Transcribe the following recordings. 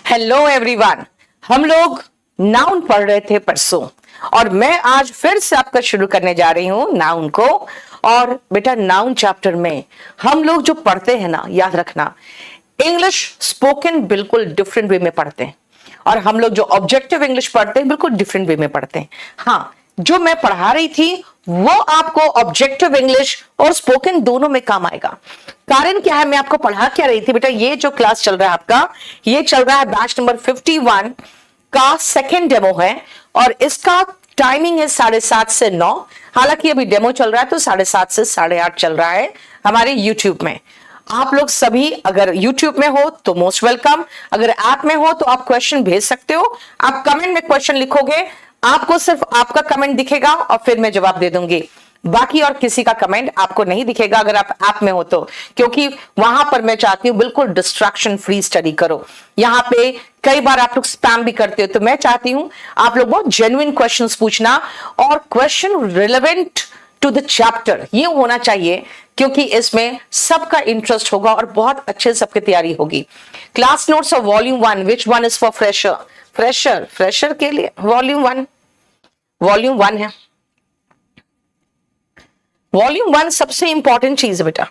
Hello everyone. हम लोग noun पढ़ रहे थे परसों और मैं आज फिर से आपका शुरू करने जा रही हूं नाउन को। और बेटा नाउन चैप्टर में हम लोग जो पढ़ते हैं ना, याद रखना, इंग्लिश स्पोकन बिल्कुल डिफरेंट वे में पढ़ते हैं और हम लोग जो ऑब्जेक्टिव इंग्लिश पढ़ते हैं बिल्कुल डिफरेंट वे में पढ़ते हैं। हाँ, जो मैं पढ़ा रही थी वो आपको ऑब्जेक्टिव इंग्लिश और स्पोकन दोनों में काम आएगा। कारण क्या है, मैं आपको पढ़ा क्या रही थी बेटा, ये जो क्लास चल रहा है आपका, ये चल रहा है बैच नंबर 51 का सेकेंड डेमो है और इसका टाइमिंग है 7:30 से 9। हालांकि अभी डेमो चल रहा है तो 7:30 से 8:30 चल रहा है हमारे यूट्यूब में। आप लोग सभी अगर YouTube में हो तो मोस्ट वेलकम, अगर ऐप में हो तो आप क्वेश्चन भेज सकते हो। आप कमेंट में क्वेश्चन लिखोगे, आपको सिर्फ आपका कमेंट दिखेगा और फिर मैं जवाब दे दूंगी। बाकी और किसी का कमेंट आपको नहीं दिखेगा अगर आप ऐप में हो तो, क्योंकि वहां पर मैं चाहती हूं बिल्कुल डिस्ट्रैक्शन फ्री स्टडी करो। यहाँ पे कई बार आप लोग स्पैम भी करते हो, तो मैं चाहती हूं आप लोग बहुत जेन्युइन क्वेश्चंस पूछना और question relevant to the chapter ये होना चाहिए, क्योंकि इसमें सबका इंटरेस्ट होगा और बहुत अच्छे से सबकी तैयारी होगी। Class notes of volume 1, which one is for fresher? Fresher के लिए वॉल्यूम 1 है। वॉल्यूम 1 सबसे इंपॉर्टेंट चीज है बेटा।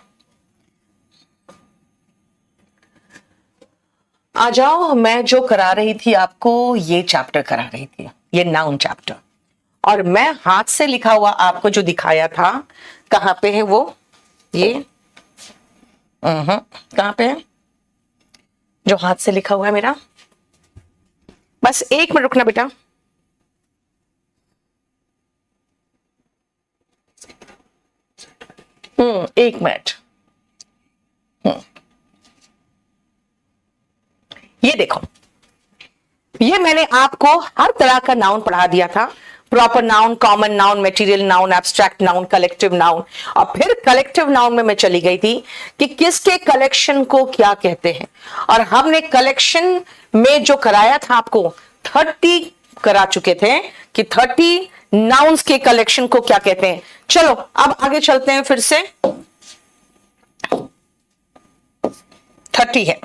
आ जाओ, मैं जो करा रही थी आपको ये चैप्टर करा रही थी, ये नाउन चैप्टर, और मैं हाथ से लिखा हुआ आपको जो दिखाया था, कहां पे है वो, ये कहां पे है जो हाथ से लिखा हुआ है मेरा? बस 1 मिनट रुकना बेटा। एक मिनट। ये देखो, ये मैंने आपको हर तरह का नाउन पढ़ा दिया था। Proper noun, common noun, material noun, abstract noun, collective noun, और फिर कलेक्टिव नाउन में मैं चली गई थी कि किसके कलेक्शन को क्या कहते हैं। और हमने कलेक्शन में जो कराया था आपको 30 करा चुके थे कि 30 नाउन्स के कलेक्शन को क्या कहते हैं। चलो अब आगे चलते हैं, फिर से 30 है।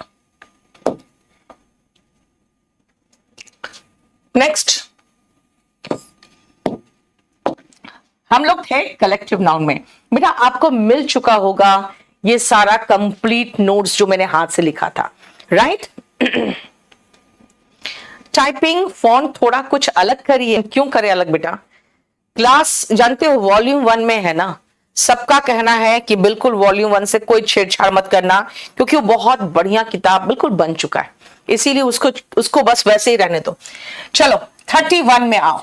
नेक्स्ट हम लोग थे कलेक्टिव नाउन में। बेटा आपको मिल चुका होगा ये सारा कंप्लीट नोट्स जो मैंने हाथ से लिखा था, राइट? टाइपिंग फॉन्ट थोड़ा कुछ अलग करिए। क्यों करे अलग बेटा? क्लास जानते हो वॉल्यूम 1 में है ना, सबका कहना है कि बिल्कुल वॉल्यूम 1 से कोई छेड़छाड़ मत करना, क्योंकि वो बहुत बढ़िया किताब बिल्कुल बन चुका है, इसीलिए उसको बस वैसे ही रहने दो। चलो 31 में आओ,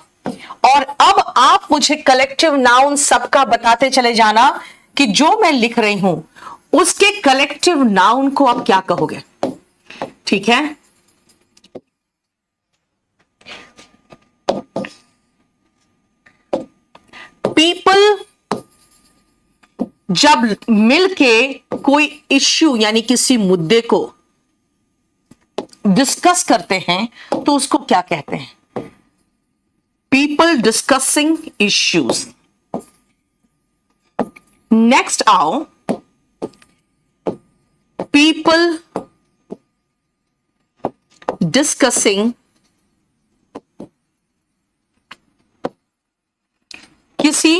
और अब आप मुझे कलेक्टिव नाउन सबका बताते चले जाना कि जो मैं लिख रही हूं उसके कलेक्टिव नाउन को आप क्या कहोगे, ठीक है? पीपल जब मिलके कोई इश्यू यानी किसी मुद्दे को डिस्कस करते हैं तो उसको क्या कहते हैं? People discussing issues. Next आओ, people discussing किसी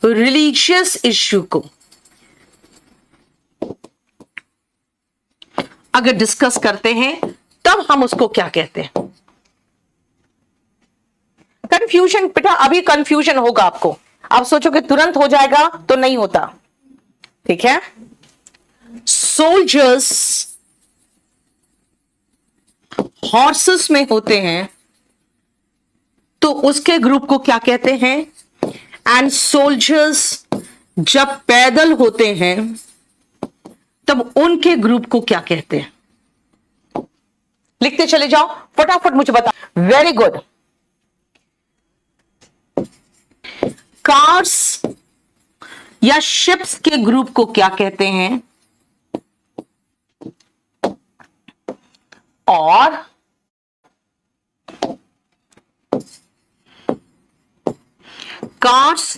रिलीजियस इश्यू को अगर डिस्कस करते हैं तब हम उसको क्या कहते हैं? कंफ्यूजन बेटा, अभी कंफ्यूजन होगा आपको, आप सोचोगे तुरंत हो जाएगा तो नहीं होता, ठीक है? सोल्जर्स हॉर्सेस में होते हैं तो उसके ग्रुप को क्या कहते हैं? एंड सोल्जर्स जब पैदल होते हैं तब उनके ग्रुप को क्या कहते हैं? लिखते चले जाओ, फटाफट मुझे बता। Very good. कार्स या शिप्स के ग्रुप को क्या कहते हैं? और कार्स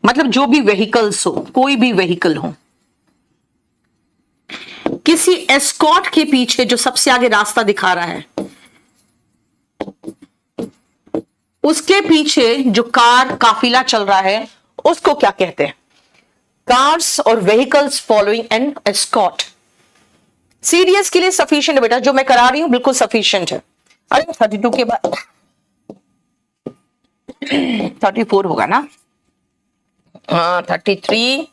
मतलब जो भी व्हीकल्स हो, कोई भी व्हीकल हो, किसी एस्कॉर्ट के पीछे जो सबसे आगे रास्ता दिखा रहा है, उसके पीछे जो कार काफिला चल रहा है, उसको क्या कहते हैं? कार्स और vehicles following an escort. Serious के लिए सफिशिएंट है बेटा, जो मैं करा रही हूं बिल्कुल सफिशिएंट है। अरे 32 के बाद 34 होगा ना? हाँ 33,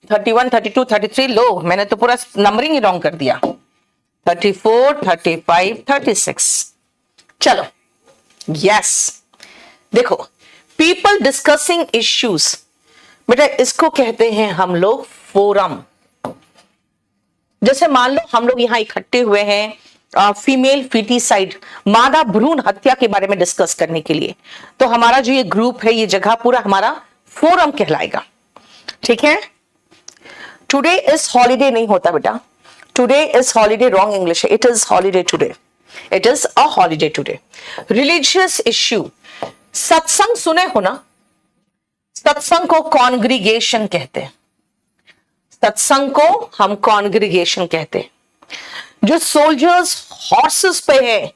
31, 32, 33। लो मैंने तो पूरा नंबरिंग ही रॉन्ग कर दिया। 34, 35, 36। चलो यस। देखो, पीपल डिस्कसिंग इश्यूज, बेटा इसको कहते हैं हम लोग फोरम। जैसे मान लो हम लोग यहां इकट्ठे हुए हैं फीमेल फीटिसाइड, मादा भ्रूण हत्या के बारे में डिस्कस करने के लिए, तो हमारा जो ये ग्रुप है, ये जगह पूरा हमारा फोरम कहलाएगा। ठीक है? टुडे इज हॉलीडे नहीं होता बेटा, today is holiday wrong English है, it is holiday today, it is a holiday today. Religious issue, सत्संग सुने हो ना? सत्संग को कॉन्ग्रीगेशन कहते हैं, सत्संग को हम कॉन्ग्रीगेशन कहते हैं। जो सोल्जर्स हॉर्सेस पे है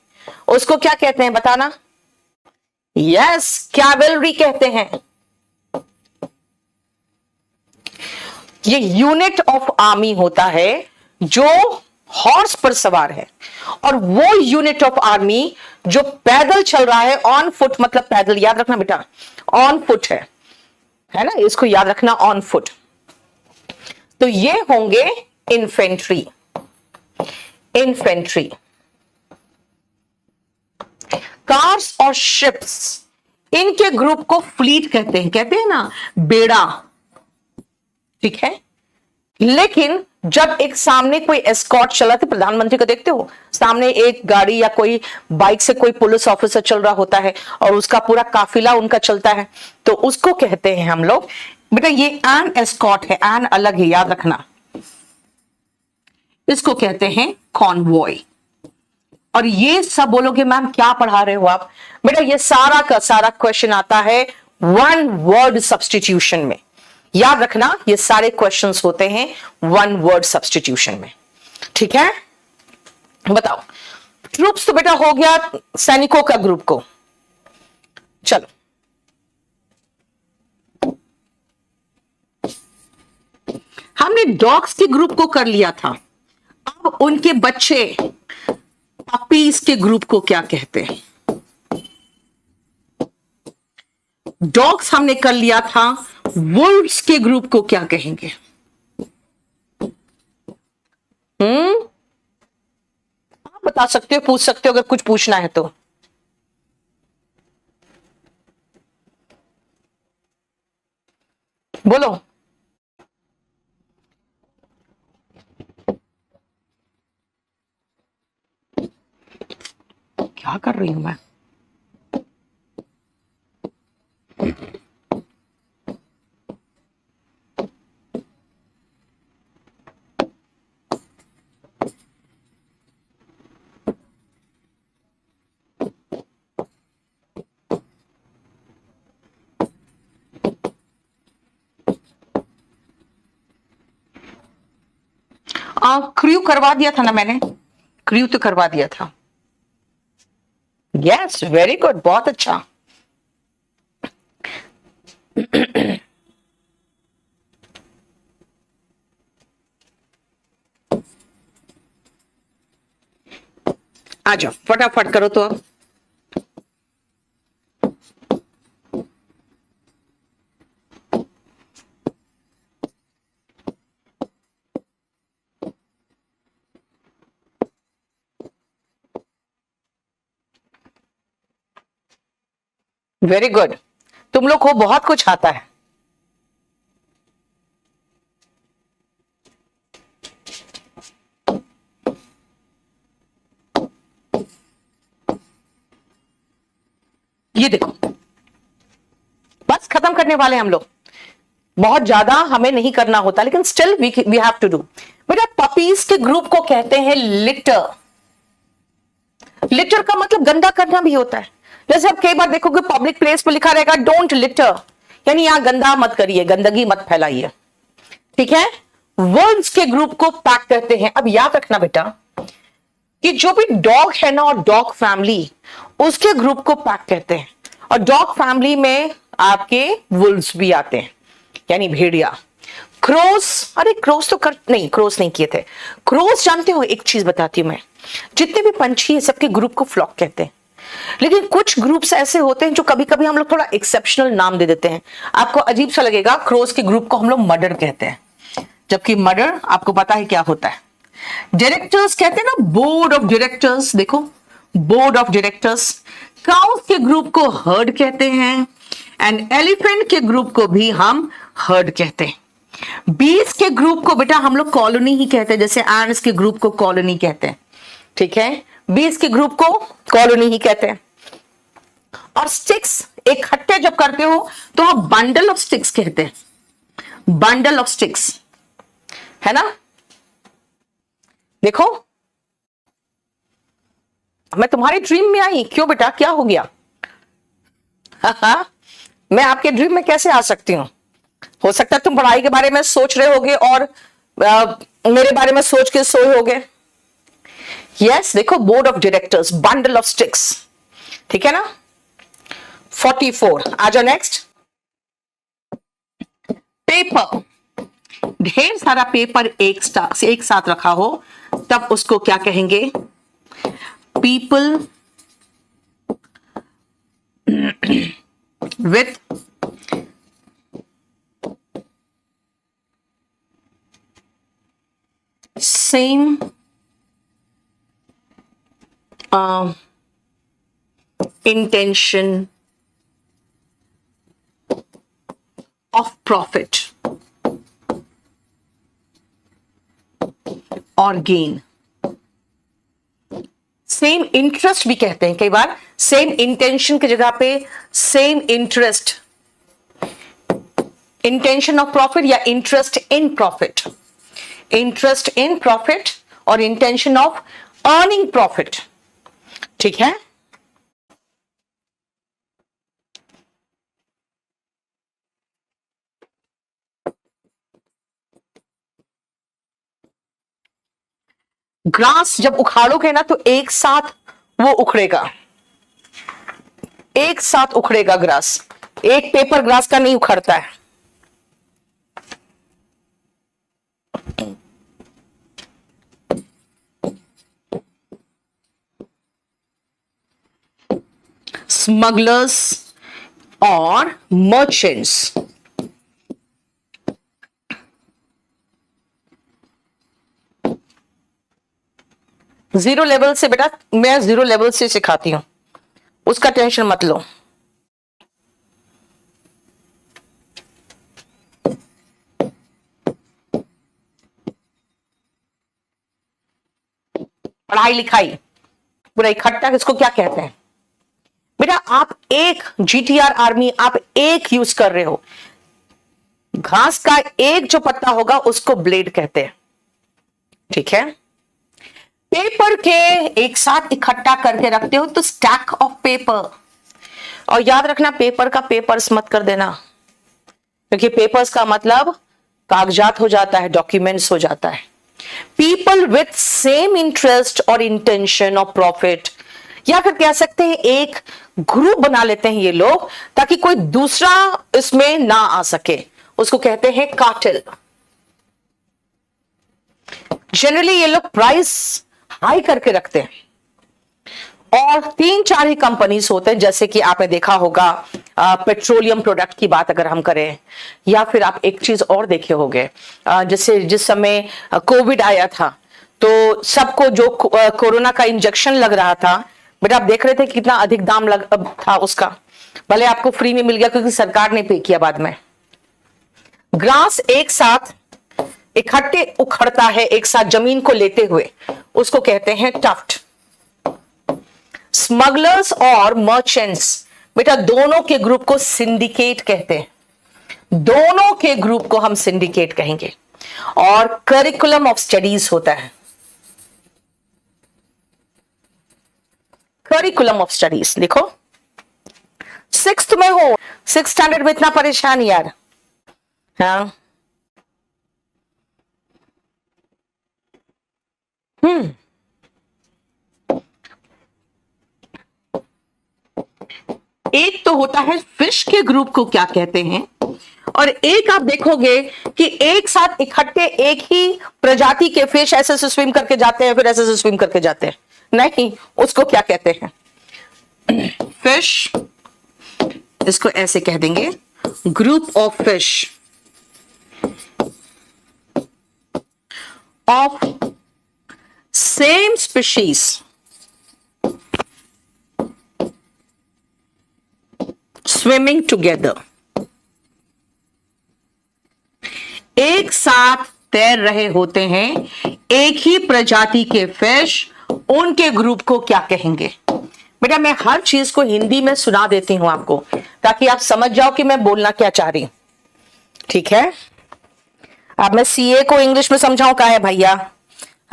उसको क्या कहते हैं बताना? यस, कैवलरी कहते हैं। ये यूनिट ऑफ आर्मी होता है जो हॉर्स पर सवार है, और वो यूनिट ऑफ आर्मी जो पैदल चल रहा है, ऑन फुट, मतलब पैदल, याद रखना बेटा ऑन फुट है ना, इसको याद रखना ऑन फुट। तो ये होंगे इन्फेंट्री। इन्फेंट्री, कार्स और शिप्स, इनके ग्रुप को फ्लीट कहते हैं ना, बेड़ा। ठीक है? लेकिन जब एक सामने कोई एस्कॉर्ट चला, तो प्रधानमंत्री को देखते हो, सामने एक गाड़ी या कोई बाइक से कोई पुलिस ऑफिसर चल रहा होता है और उसका पूरा काफिला उनका चलता है, तो उसको कहते हैं हम लोग, बेटा ये एन एस्कॉर्ट है, एन अलग है, याद रखना। इसको कहते हैं कॉन्वॉय। और ये सब बोलोगे मैम क्या पढ़ा रहे हो आप? बेटा ये सारा का सारा क्वेश्चन आता है वन वर्ड सब्स्टिट्यूशन में। याद रखना, ये सारे क्वेश्चंस होते हैं वन वर्ड सब्स्टिट्यूशन में। ठीक है? बताओ, ट्रूप्स तो बेटा हो गया सैनिकों का ग्रुप को। चलो हमने डॉग्स के ग्रुप को कर लिया था, अब उनके बच्चे पपीज के ग्रुप को क्या कहते हैं? डॉग्स हमने कर लिया था, वुल्व्स के ग्रुप को क्या कहेंगे? आप बता सकते हो, पूछ सकते हो अगर कुछ पूछना है तो। बोलो। क्या कर रही हूं मैं? क्रू करवा दिया था ना मैंने, क्रू तो करवा दिया था। यस, वेरी गुड, बहुत अच्छा। आ जाओ फटाफट करो तो। वेरी गुड, तुम लोग को बहुत कुछ आता है। ये देखो, बस खत्म करने वाले हम लोग। बहुत ज्यादा हमें नहीं करना होता, लेकिन still we have to do. बेटा पपीज के ग्रुप को कहते हैं लिटर। लिटर का मतलब गंदा करना भी होता है। जैसे आप कई बार देखोगे पब्लिक प्लेस पर लिखा रहेगा डोंट लिटर, यानी यहां गंदा मत करिए, गंदगी मत फैलाइए। ठीक है? वुल्व्स के ग्रुप को पैक कहते हैं। अब याद रखना बेटा कि जो भी डॉग है ना, और डॉग फैमिली, उसके ग्रुप को पैक कहते हैं। और डॉग फैमिली में आपके वुल्व्स भी आते हैं, यानी भेड़िया। क्रोस, अरे क्रोस तो क्रोस नहीं किए थे। क्रोस जानते हो, एक चीज बताती हूं मैं, जितने भी पंछी है सबके ग्रुप को फ्लॉक कहते हैं। लेकिन कुछ ग्रुप्स ऐसे होते हैं जो कभी कभी हम लोग थोड़ा एक्सेप्शनल नाम दे देते हैं। आपको अजीब सा लगेगा, क्रोस के ग्रुप को हम लोग मर्डर कहते हैं, जबकि मर्डर आपको पता है क्या होता है। डायरेक्टर्स कहते हैं ना, बोर्ड ऑफ डायरेक्टर्स, देखो बोर्ड ऑफ डायरेक्टर्स। काउस के ग्रुप को हर्ड कहते हैं, एंड एलिफेंट के ग्रुप को भी हम हर्ड कहते हैं। बीस के ग्रुप को बेटा हम लोग कॉलोनी ही कहते हैं, जैसे एंड्स के ग्रुप को कॉलोनी कहते हैं, ठीक है। बीस के ग्रुप को कॉलोनी ही कहते हैं। और स्टिक्स इकट्ठे जब करते हो तो हम बंडल ऑफ स्टिक्स कहते हैं, बंडल ऑफ स्टिक्स, है ना। देखो मैं तुम्हारी ड्रीम में आई, क्यों बेटा, क्या हो गया? मैं आपके ड्रीम में कैसे आ सकती हूं? हो सकता है तुम पढ़ाई के बारे में सोच रहे होगे और मेरे बारे में सोच के सोए होगे। यस, देखो board of directors, bundle of sticks, ठीक है ना। 44 आ जाओ नेक्स्ट। पेपर, ढेर सारा पेपर एक साथ रखा हो तब उसको क्या कहेंगे? People with same intention of profit or gain। Same interest भी कहते हैं कई बार, सेम इंटेंशन की जगह पे same interest, intention of profit या interest in profit, interest in profit और इंटेंशन ऑफ अर्निंग प्रॉफिट, ठीक है। ग्रास जब उखाड़ोगे ना तो एक साथ वो उखड़ेगा, एक साथ उखड़ेगा ग्रास, एक पेपर ग्रास का नहीं उखड़ता है। स्मगलर्स और मर्चेंट्स, जीरो लेवल से बेटा, मैं जीरो लेवल से सिखाती हूं, उसका टेंशन मत लो। पढ़ाई लिखाई पूरा इकट्ठा इसको क्या कहते हैं बेटा? आप एक जीटीआर आर्मी, आप एक यूज कर रहे हो, घास का एक जो पत्ता होगा उसको ब्लेड कहते हैं, ठीक है। पेपर के एक साथ इकट्ठा करके रखते हो तो स्टैक ऑफ पेपर। और याद रखना पेपर का पेपर्स मत कर देना, क्योंकि पेपर्स का मतलब कागजात हो जाता है, डॉक्यूमेंट्स हो जाता है। पीपल विथ सेम इंटरेस्ट और इंटेंशन ऑफ प्रॉफिट, या फिर कह सकते हैं एक ग्रुप बना लेते हैं ये लोग ताकि कोई दूसरा इसमें ना आ सके, उसको कहते हैं कार्टेल। जनरली ये लोग प्राइस हाई करके रखते हैं, और 3-4 ही कंपनीज होते हैं, जैसे कि आपने देखा होगा पेट्रोलियम प्रोडक्ट की बात अगर हम करें, या फिर आप एक चीज और देखे होंगे, जैसे जिस समय कोविड आया था तो सबको जो कोरोना का इंजेक्शन लग रहा था बेटा, आप देख रहे थे कितना अधिक दाम था उसका, भले आपको फ्री में मिल गया क्योंकि सरकार ने पे किया बाद में। ग्रास एक साथ इकट्ठे उखड़ता है, एक साथ जमीन को लेते हुए, उसको कहते हैं टफ्ट। स्मगलर्स और मर्चेंट्स बेटा दोनों के ग्रुप को सिंडिकेट कहते हैं, दोनों के ग्रुप को हम सिंडिकेट कहेंगे। और करिकुलम ऑफ स्टडीज होता है, करिकुलम ऑफ स्टडीज। देखो 6th में हो, 6th स्टैंडर्ड में इतना परेशान यार, हाँ हम्म एक तो होता है फिश के ग्रुप को क्या कहते हैं, और एक आप देखोगे कि एक साथ इकट्ठे एक ही प्रजाति के फिश ऐसे से स्विम करके जाते हैं, फिर ऐसे से स्विम करके जाते हैं, नहीं, उसको क्या कहते हैं? फिश, इसको ऐसे कह देंगे, group of fish of same species swimming together, एक साथ तैर रहे होते हैं एक ही प्रजाति के फिश, उनके ग्रुप को क्या कहेंगे? बेटा मैं हर चीज को हिंदी में सुना देती हूं आपको, ताकि आप समझ जाओ कि मैं बोलना क्या चाह रही हूं, ठीक है? अब मैं सीए को इंग्लिश में समझाऊं? का है भैया,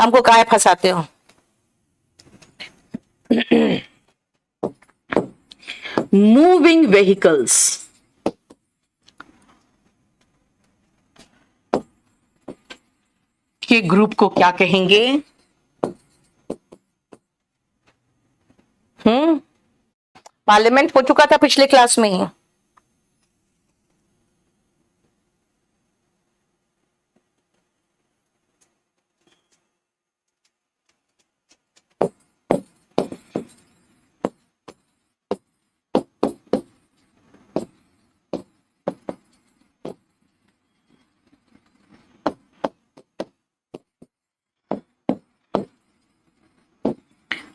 हमको काहे फंसाते हो? मूविंग व्हीकल्स के ग्रुप को क्या कहेंगे? पार्लियामेंट हो चुका था पिछले क्लास में ही।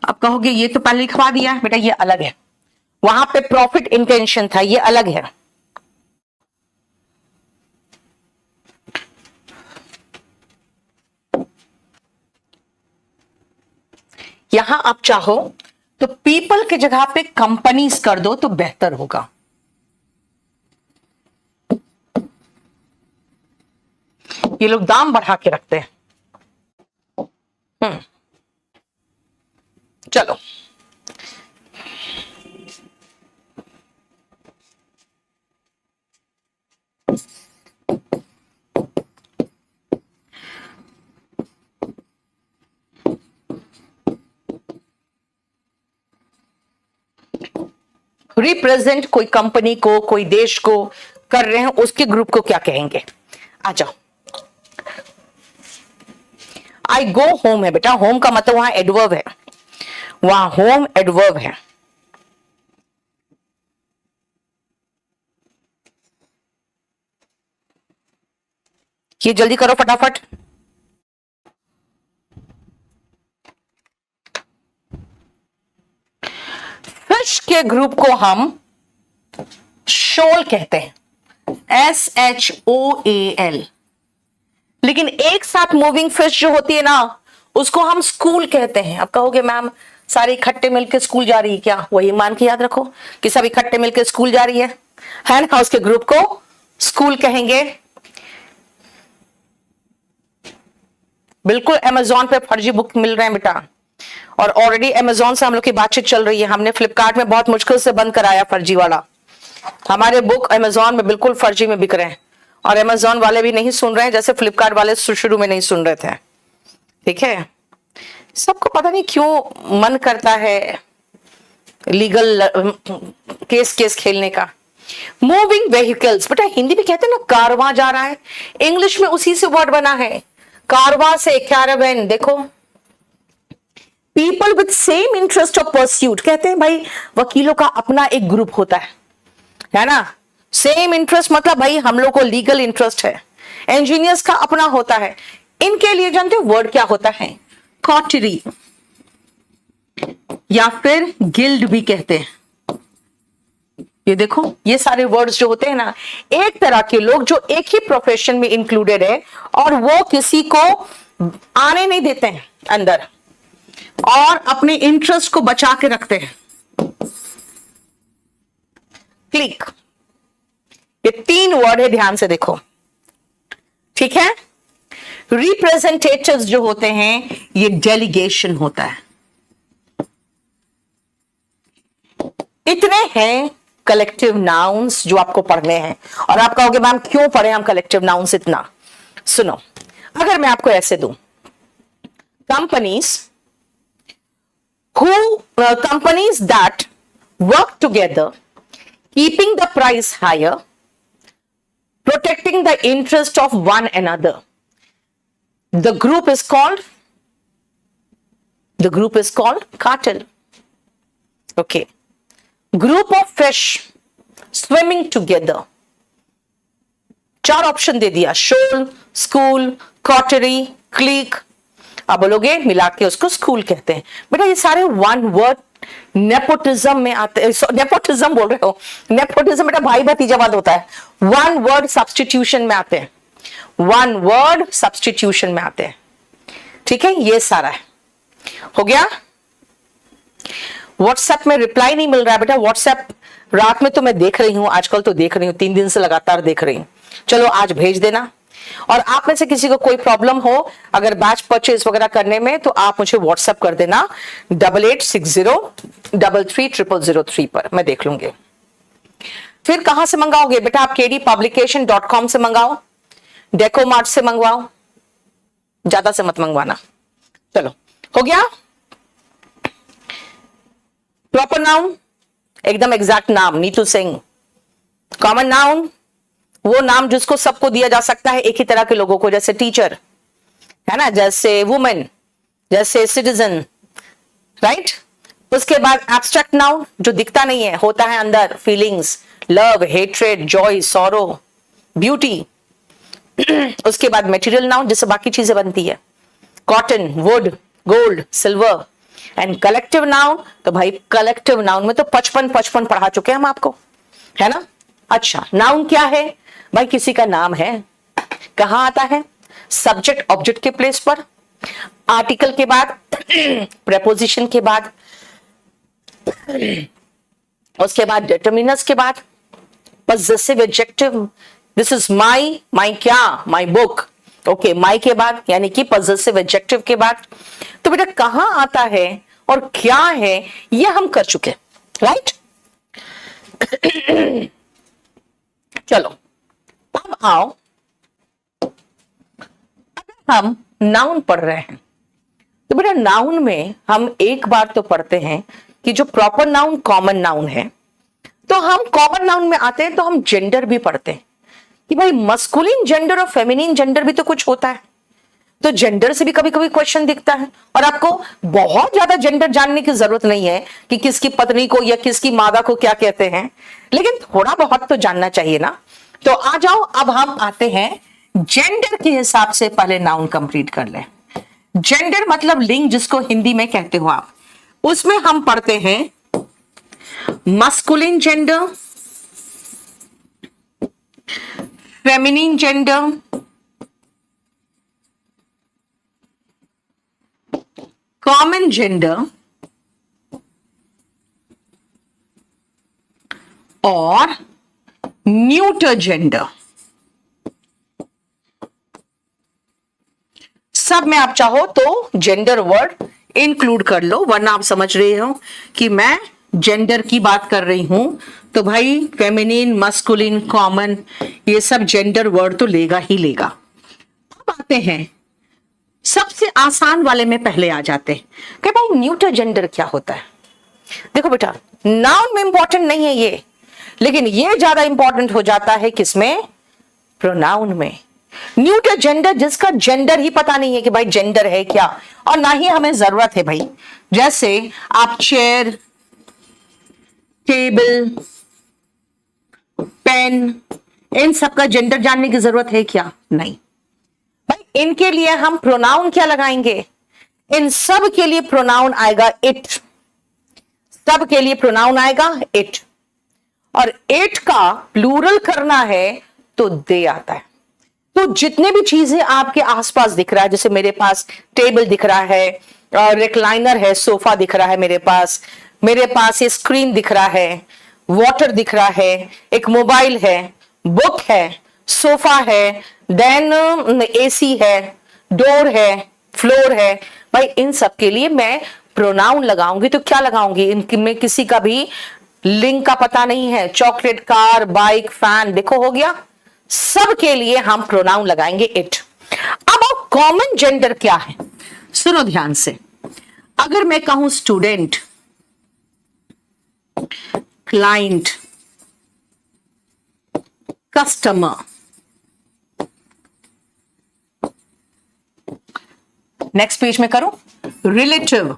अब कहोगे ये तो पहले लिखवा दिया, बेटा ये अलग है, वहां पे प्रॉफिट इंटेंशन था, ये अलग है। यहां आप चाहो तो पीपल के जगह पे कंपनीज कर दो तो बेहतर होगा। ये लोग दाम बढ़ा के रखते हैं। चलो रिप्रेजेंट कोई कंपनी को, कोई देश को कर रहे हैं, उसके ग्रुप को क्या कहेंगे? आ जाओ। आई गो होम है बेटा, होम का मतलब वहां एडवर्ब है, वहां होम एडवर्ब है। ये जल्दी करो फटाफट। फिश के ग्रुप को हम शोल कहते हैं, SHOAL, लेकिन एक साथ मूविंग फिश जो होती है ना, उसको हम स्कूल कहते हैं। अब कहोगे मैम सारे इकट्ठे मिलकर स्कूल जा रही है क्या? वही मान के याद रखो कि सब इकट्ठे मिलकर स्कूल जा रही है ना, उसके ग्रुप को स्कूल कहेंगे। बिल्कुल अमेजोन पे फर्जी बुक मिल रहे हैं बेटा, और ऑलरेडी अमेजोन से हम लोग की बातचीत चल रही है। हमने फ्लिपकार्ट में बहुत मुश्किल से बंद कराया फर्जी वाला। हमारे बुक अमेजोन में बिल्कुल फर्जी में बिक रहे हैं, और अमेजोन वाले भी नहीं सुन रहे हैं, जैसे फ्लिपकार्ट वाले शुरू में नहीं सुन रहे थे। ठीक है, सबको पता नहीं क्यों मन करता है लीगल केस खेलने का। मूविंग व्हीकल्स बेटा हिंदी में कहते हैं ना, कारवां जा रहा है, इंग्लिश में उसी से वर्ड बना है, कारवां से कैरावैन। देखो, people with same interest of pursuit, कहते हैं भाई वकीलों का अपना एक ग्रुप होता है ना। सेम इंटरेस्ट मतलब भाई हम लोग को लीगल इंटरेस्ट है। इंजीनियर्स का अपना होता है। इनके लिए जानते हो वर्ड क्या होता है? कॉटरी या फिर गिल्ड भी कहते हैं। ये देखो, ये सारे वर्ड्स जो होते हैं ना, एक तरह के लोग जो एक ही प्रोफेशन में इंक्लूडेड है, और वो किसी को आने नहीं देते हैं अंदर, और अपने इंटरेस्ट को बचा के रखते हैं। क्लिक, ये 3 वर्ड है, ध्यान से देखो, ठीक है। रिप्रेजेंटेटिव्स जो होते हैं, ये डेलीगेशन होता है। इतने हैं कलेक्टिव नाउन्स जो आपको पढ़ने हैं। और आप कहोगे मैम क्यों पढ़े हम कलेक्टिव नाउन्स इतना? सुनो, अगर मैं आपको ऐसे दूं, companies companies that work together, keeping the price higher, protecting the interest of one another. The group is called cartel. Okay. Group of fish swimming together. 4 option दे दिया, shoal, school, coterie, clique. आप बोलोगे मिला के उसको school कहते हैं। बेटा ये सारे वन वर्ड नेपोटिज्म में आते हैं। नेपोटिज्म बोल रहे हो, नेपोटिज्म बेटा भाई भतीजावाद होता है। वन वर्ड सब्सटीट्यूशन में आते हैं, वन वर्ड सब्सटीट्यूशन में आते हैं। ठीक है, ये सारा है, हो गया। व्हाट्सएप में रिप्लाई नहीं मिल रहा है बेटा। व्हाट्सएप रात में तो मैं देख रही हूं, आजकल तो देख रही हूं, 3 दिन से लगातार देख रही हूं। चलो आज भेज देना। और आप में से किसी को कोई प्रॉब्लम हो अगर बैच परचेज वगैरह करने में, तो आप मुझे व्हाट्सएप कर देना 8860330003 पर, मैं देख लूंगी। फिर कहां से मंगाओगे बेटा? आप kdpublication.com से मंगाओ, डेकोमार्ट से मंगवाओ, ज्यादा से मत मंगवाना। चलो हो गया। प्रॉपर नाउन एकदम एग्जैक्ट नाम, नीतू सिंह। कॉमन नाउन वो नाम जिसको सबको दिया जा सकता है, एक ही तरह के लोगों को, जैसे टीचर है ना, जैसे वुमेन, जैसे सिटीजन, राइट। उसके बाद एब्स्ट्रैक्ट नाउन जो दिखता नहीं है, होता है अंदर, feelings, love, hatred, Joy, sorrow, beauty. उसके बाद मटेरियल नाउन जिससे बाकी चीजें बनती है, cotton, would, gold, silver. And collective noun, तो भाई कलेक्टिव नाउन में तो 55 पढ़ा चुके हैं हम आपको, है ना। अच्छा, नाउन क्या है भाई? किसी का नाम है। कहां आता है? सब्जेक्ट ऑब्जेक्ट के प्लेस पर, आर्टिकल के बाद, प्रेपोजिशन के बाद, उसके बाद डिटरमिनर्स के बाद, possessive adjective. This is my क्या? My book. ओके, माई के बाद यानी कि पजेसिव एडजेक्टिव के बाद। तो बेटा कहां आता है और क्या है ये हम कर चुके, राइट। चलो अब आओ, अगर हम नाउन पढ़ रहे हैं तो बेटा नाउन में हम एक बार तो पढ़ते हैं कि जो प्रॉपर नाउन कॉमन नाउन है, तो हम कॉमन नाउन में आते हैं तो हम जेंडर भी पढ़ते हैं कि भाई मस्कुलिन जेंडर और फेमिनिन जेंडर भी तो कुछ होता है। तो जेंडर से भी कभी कभी क्वेश्चन दिखता है, और आपको बहुत ज्यादा जेंडर जानने की जरूरत नहीं है कि किसकी पत्नी को या किसकी मादा को क्या कहते हैं, लेकिन थोड़ा बहुत तो जानना चाहिए ना। तो आ जाओ, अब हम आते हैं जेंडर के हिसाब से, पहले नाउन कंप्लीट कर ले। जेंडर मतलब लिंग, जिसको हिंदी में कहते हो आप। उसमें हम पढ़ते हैं masculine gender, feminine gender, common gender और न्यूटर जेंडर। सब में आप चाहो तो जेंडर वर्ड इंक्लूड कर लो, वरना आप समझ रहे हो कि मैं जेंडर की बात कर रही हूं तो भाई फेमिनिन, मस्कुलिन, कॉमन, ये सब जेंडर वर्ड तो लेगा ही लेगा। अब आते हैं सबसे आसान वाले में, पहले आ जाते हैं कि भाई न्यूटर जेंडर क्या होता है। देखो बेटा, नाउन में इंपॉर्टेंट नहीं है ये, लेकिन ये ज्यादा इंपॉर्टेंट हो जाता है किसमें? प्रोनाउन में। न्यूटर जेंडर, जिसका जेंडर ही पता नहीं है कि भाई जेंडर है क्या, और ना ही हमें जरूरत है भाई। जैसे आप चेयर, टेबल, पेन, इन सब का जेंडर जानने की जरूरत है क्या? नहीं भाई। इनके लिए हम प्रोनाउन क्या लगाएंगे? इन सब के लिए प्रोनाउन आएगा इट। सब के लिए प्रोनाउन आएगा इट, और इट का प्लूरल करना है तो दे आता है। तो जितने भी चीजें आपके आसपास दिख रहा है, जैसे मेरे पास टेबल दिख रहा है, रिक्लाइनर है, सोफा दिख रहा है मेरे पास ये स्क्रीन दिख रहा है, वाटर दिख रहा है, एक मोबाइल है, बुक है, सोफा है, देन एसी है, डोर है, फ्लोर है। भाई इन सब के लिए मैं प्रोनाउन लगाऊंगी तो क्या लगाऊंगी? इनमें किसी का भी लिंग का पता नहीं है। चॉकलेट, कार, बाइक, फैन, देखो हो गया। सब के लिए हम प्रोनाउन लगाएंगे इट। अब कॉमन जेंडर क्या है? सुनो ध्यान से, अगर मैं कहूं student, client, customer, next page में करो relative,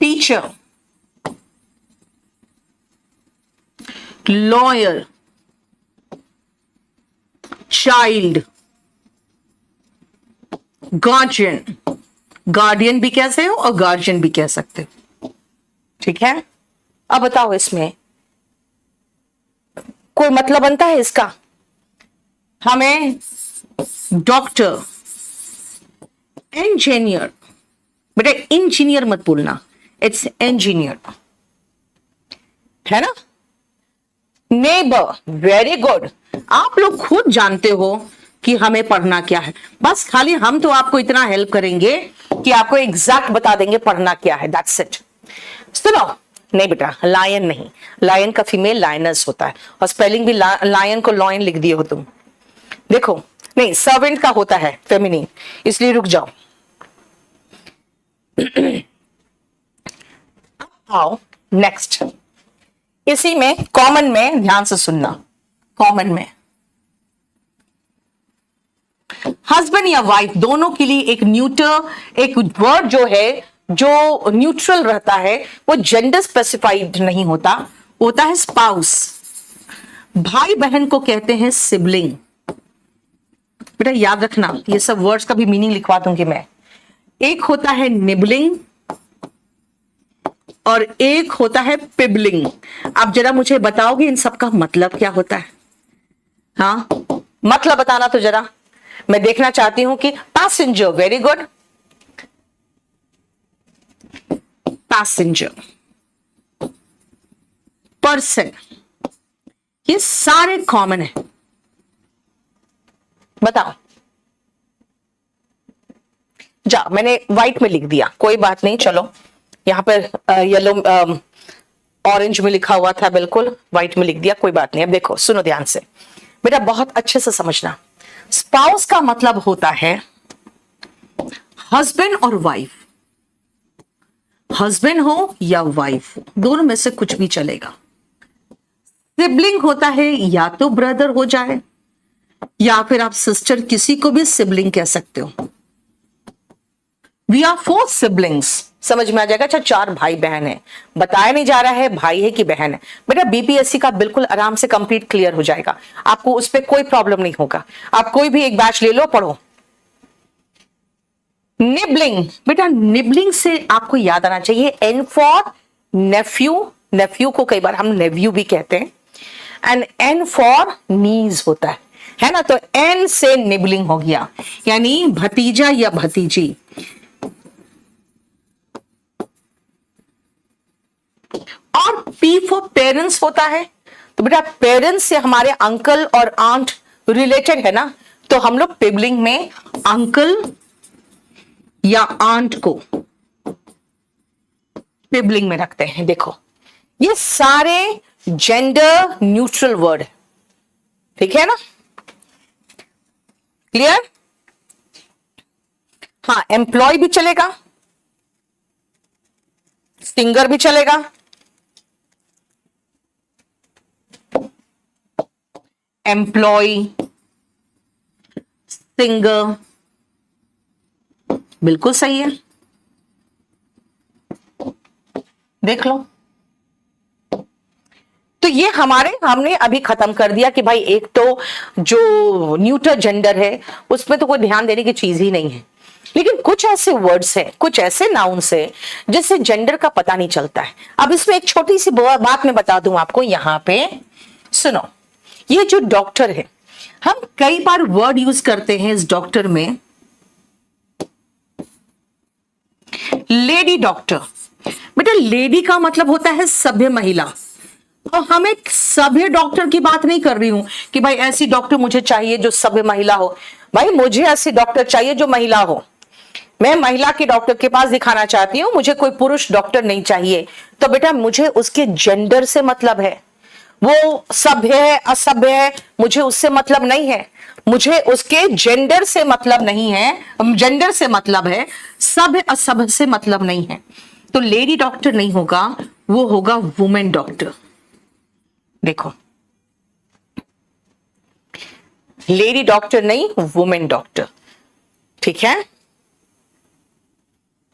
teacher, lawyer, child, guardian, guardian भी कह सकते हो और गार्जियन भी कह सकते हो, ठीक है। अब बताओ इसमें कोई मतलब बनता है इसका? हमें डॉक्टर, इंजीनियर, बेटा इंजीनियर मत बोलना, इट्स इंजीनियर, है ना। नेबर, वेरी गुड, आप लोग खुद जानते हो कि हमें पढ़ना क्या है, बस खाली हम तो आपको इतना हेल्प करेंगे कि आपको एग्जैक्ट बता देंगे पढ़ना क्या है, दैट्स इट। सुनो, नहीं बेटा लायन नहीं, लायन का फीमेल लायनस होता है, और स्पेलिंग भी लायन को लॉयन लिख दिए हो तुम, देखो नहीं, सर्वेंट का होता है फेमिनिन, इसलिए रुक जाओ। आओ नेक्स्ट, इसी में कॉमन में ध्यान से सुनना, कॉमन में हस्बैंड या वाइफ दोनों के लिए एक न्यूटर, एक वर्ड जो है जो न्यूट्रल रहता है, वो जेंडर स्पेसिफाइड नहीं होता, होता है स्पाउस। भाई बहन को कहते हैं सिबलिंग, बेटा याद रखना, ये सब वर्ड्स का भी मीनिंग लिखवा दूंगी मैं। एक होता है निबलिंग और एक होता है पिबलिंग। आप जरा मुझे बताओगे इन सब का मतलब क्या होता है? हाँ मतलब बताना तो जरा, मैं देखना चाहती हूं कि passenger, very good, passenger, person, ये सारे कॉमन है, बताओ। जा, मैंने व्हाइट में लिख दिया, कोई बात नहीं, चलो यहां पर येलो ऑरेंज में लिखा हुआ था, बिल्कुल व्हाइट में लिख दिया, कोई बात नहीं। अब देखो सुनो ध्यान से बेटा, बहुत अच्छे से समझना। स्पाउस का मतलब होता है हस्बैंड और वाइफ, हस्बैंड हो या वाइफ हो, दोनों में से कुछ भी चलेगा। सिबलिंग होता है या तो ब्रदर हो जाए या फिर आप सिस्टर, किसी को भी सिबलिंग कह सकते हो। वी आर 4 सिबलिंग्स, समझ में आ जाएगा। अच्छा 4 भाई बहन है, बताया नहीं जा रहा है भाई है कि बहन है, बेटा बीपीएससी का बिल्कुल आराम से कंप्लीट क्लियर हो जाएगा, आपको उस पर कोई प्रॉब्लम नहीं होगा। आप कोई भी एक बैच ले लो, पढ़ो। निबलिंग, बेटा निबलिंग से आपको याद आना चाहिए एन फॉर नेफ्यू, नेफ्यू को कई बार हम नेव्यू भी कहते हैं, एंड एन फॉर नीज होता है ना, तो एन से निबलिंग हो गया, यानी भतीजा या भतीजी। और पी फॉर पेरेंट्स होता है, तो बेटा पेरेंट्स से हमारे अंकल और आंट रिलेटेड है ना, तो हम लोग पिबलिंग में अंकल या आंट को पिबलिंग में रखते हैं। देखो ये सारे जेंडर न्यूट्रल वर्ड है, ठीक है ना, क्लियर। हाँ एम्प्लॉय भी चलेगा, सिंगर भी चलेगा, एम्प्लॉय, सिंगर, बिल्कुल सही है, देख लो। तो ये हमने अभी खत्म कर दिया कि भाई एक तो जो न्यूटर जेंडर है उसमें तो कोई ध्यान देने की चीज ही नहीं है, लेकिन कुछ ऐसे वर्ड्स हैं, कुछ ऐसे नाउन्स हैं जिससे जेंडर का पता नहीं चलता है। अब इसमें एक छोटी सी बात मैं बता दूं आपको, यहां पे सुनो, ये जो डॉक्टर है, हम कई बार वर्ड यूज करते हैं इस डॉक्टर में, लेडी डॉक्टर। बेटा लेडी का मतलब होता है सभ्य महिला, और हम एक सभ्य डॉक्टर की बात नहीं कर रही हूं कि भाई ऐसी डॉक्टर मुझे चाहिए जो सभ्य महिला हो, भाई मुझे ऐसी डॉक्टर चाहिए जो महिला हो। मैं महिला के डॉक्टर के पास दिखाना चाहती हूं, मुझे कोई पुरुष डॉक्टर नहीं चाहिए, तो बेटा मुझे उसके जेंडर से मतलब है, वो सभ्य है असभ्य है मुझे उससे मतलब नहीं है, मुझे उसके जेंडर से मतलब नहीं है, जेंडर से मतलब है, सभ्य असभ्य से मतलब नहीं है। तो लेडी डॉक्टर नहीं होगा, वो होगा वुमेन डॉक्टर। देखो, लेडी डॉक्टर नहीं, वुमेन डॉक्टर। ठीक है,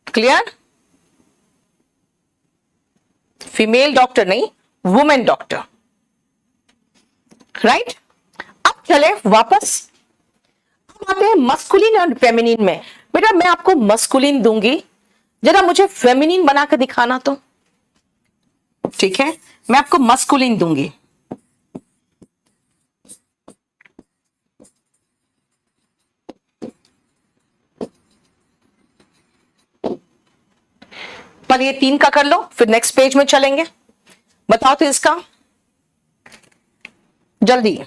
क्लियर? फीमेल डॉक्टर नहीं, वुमेन डॉक्टर, राइट? अब चले वापस, अब आते हैं मस्कुलिन और फेमिनिन में। बेटा मैं आपको मस्कुलिन दूंगी, जरा मुझे फेमिनिन बनाकर दिखाना तो। ठीक है, मैं आपको मस्कुलिन दूंगी। पर ये 3 का कर लो, फिर नेक्स्ट पेज में चलेंगे। बताओ तो इसका जल्दी।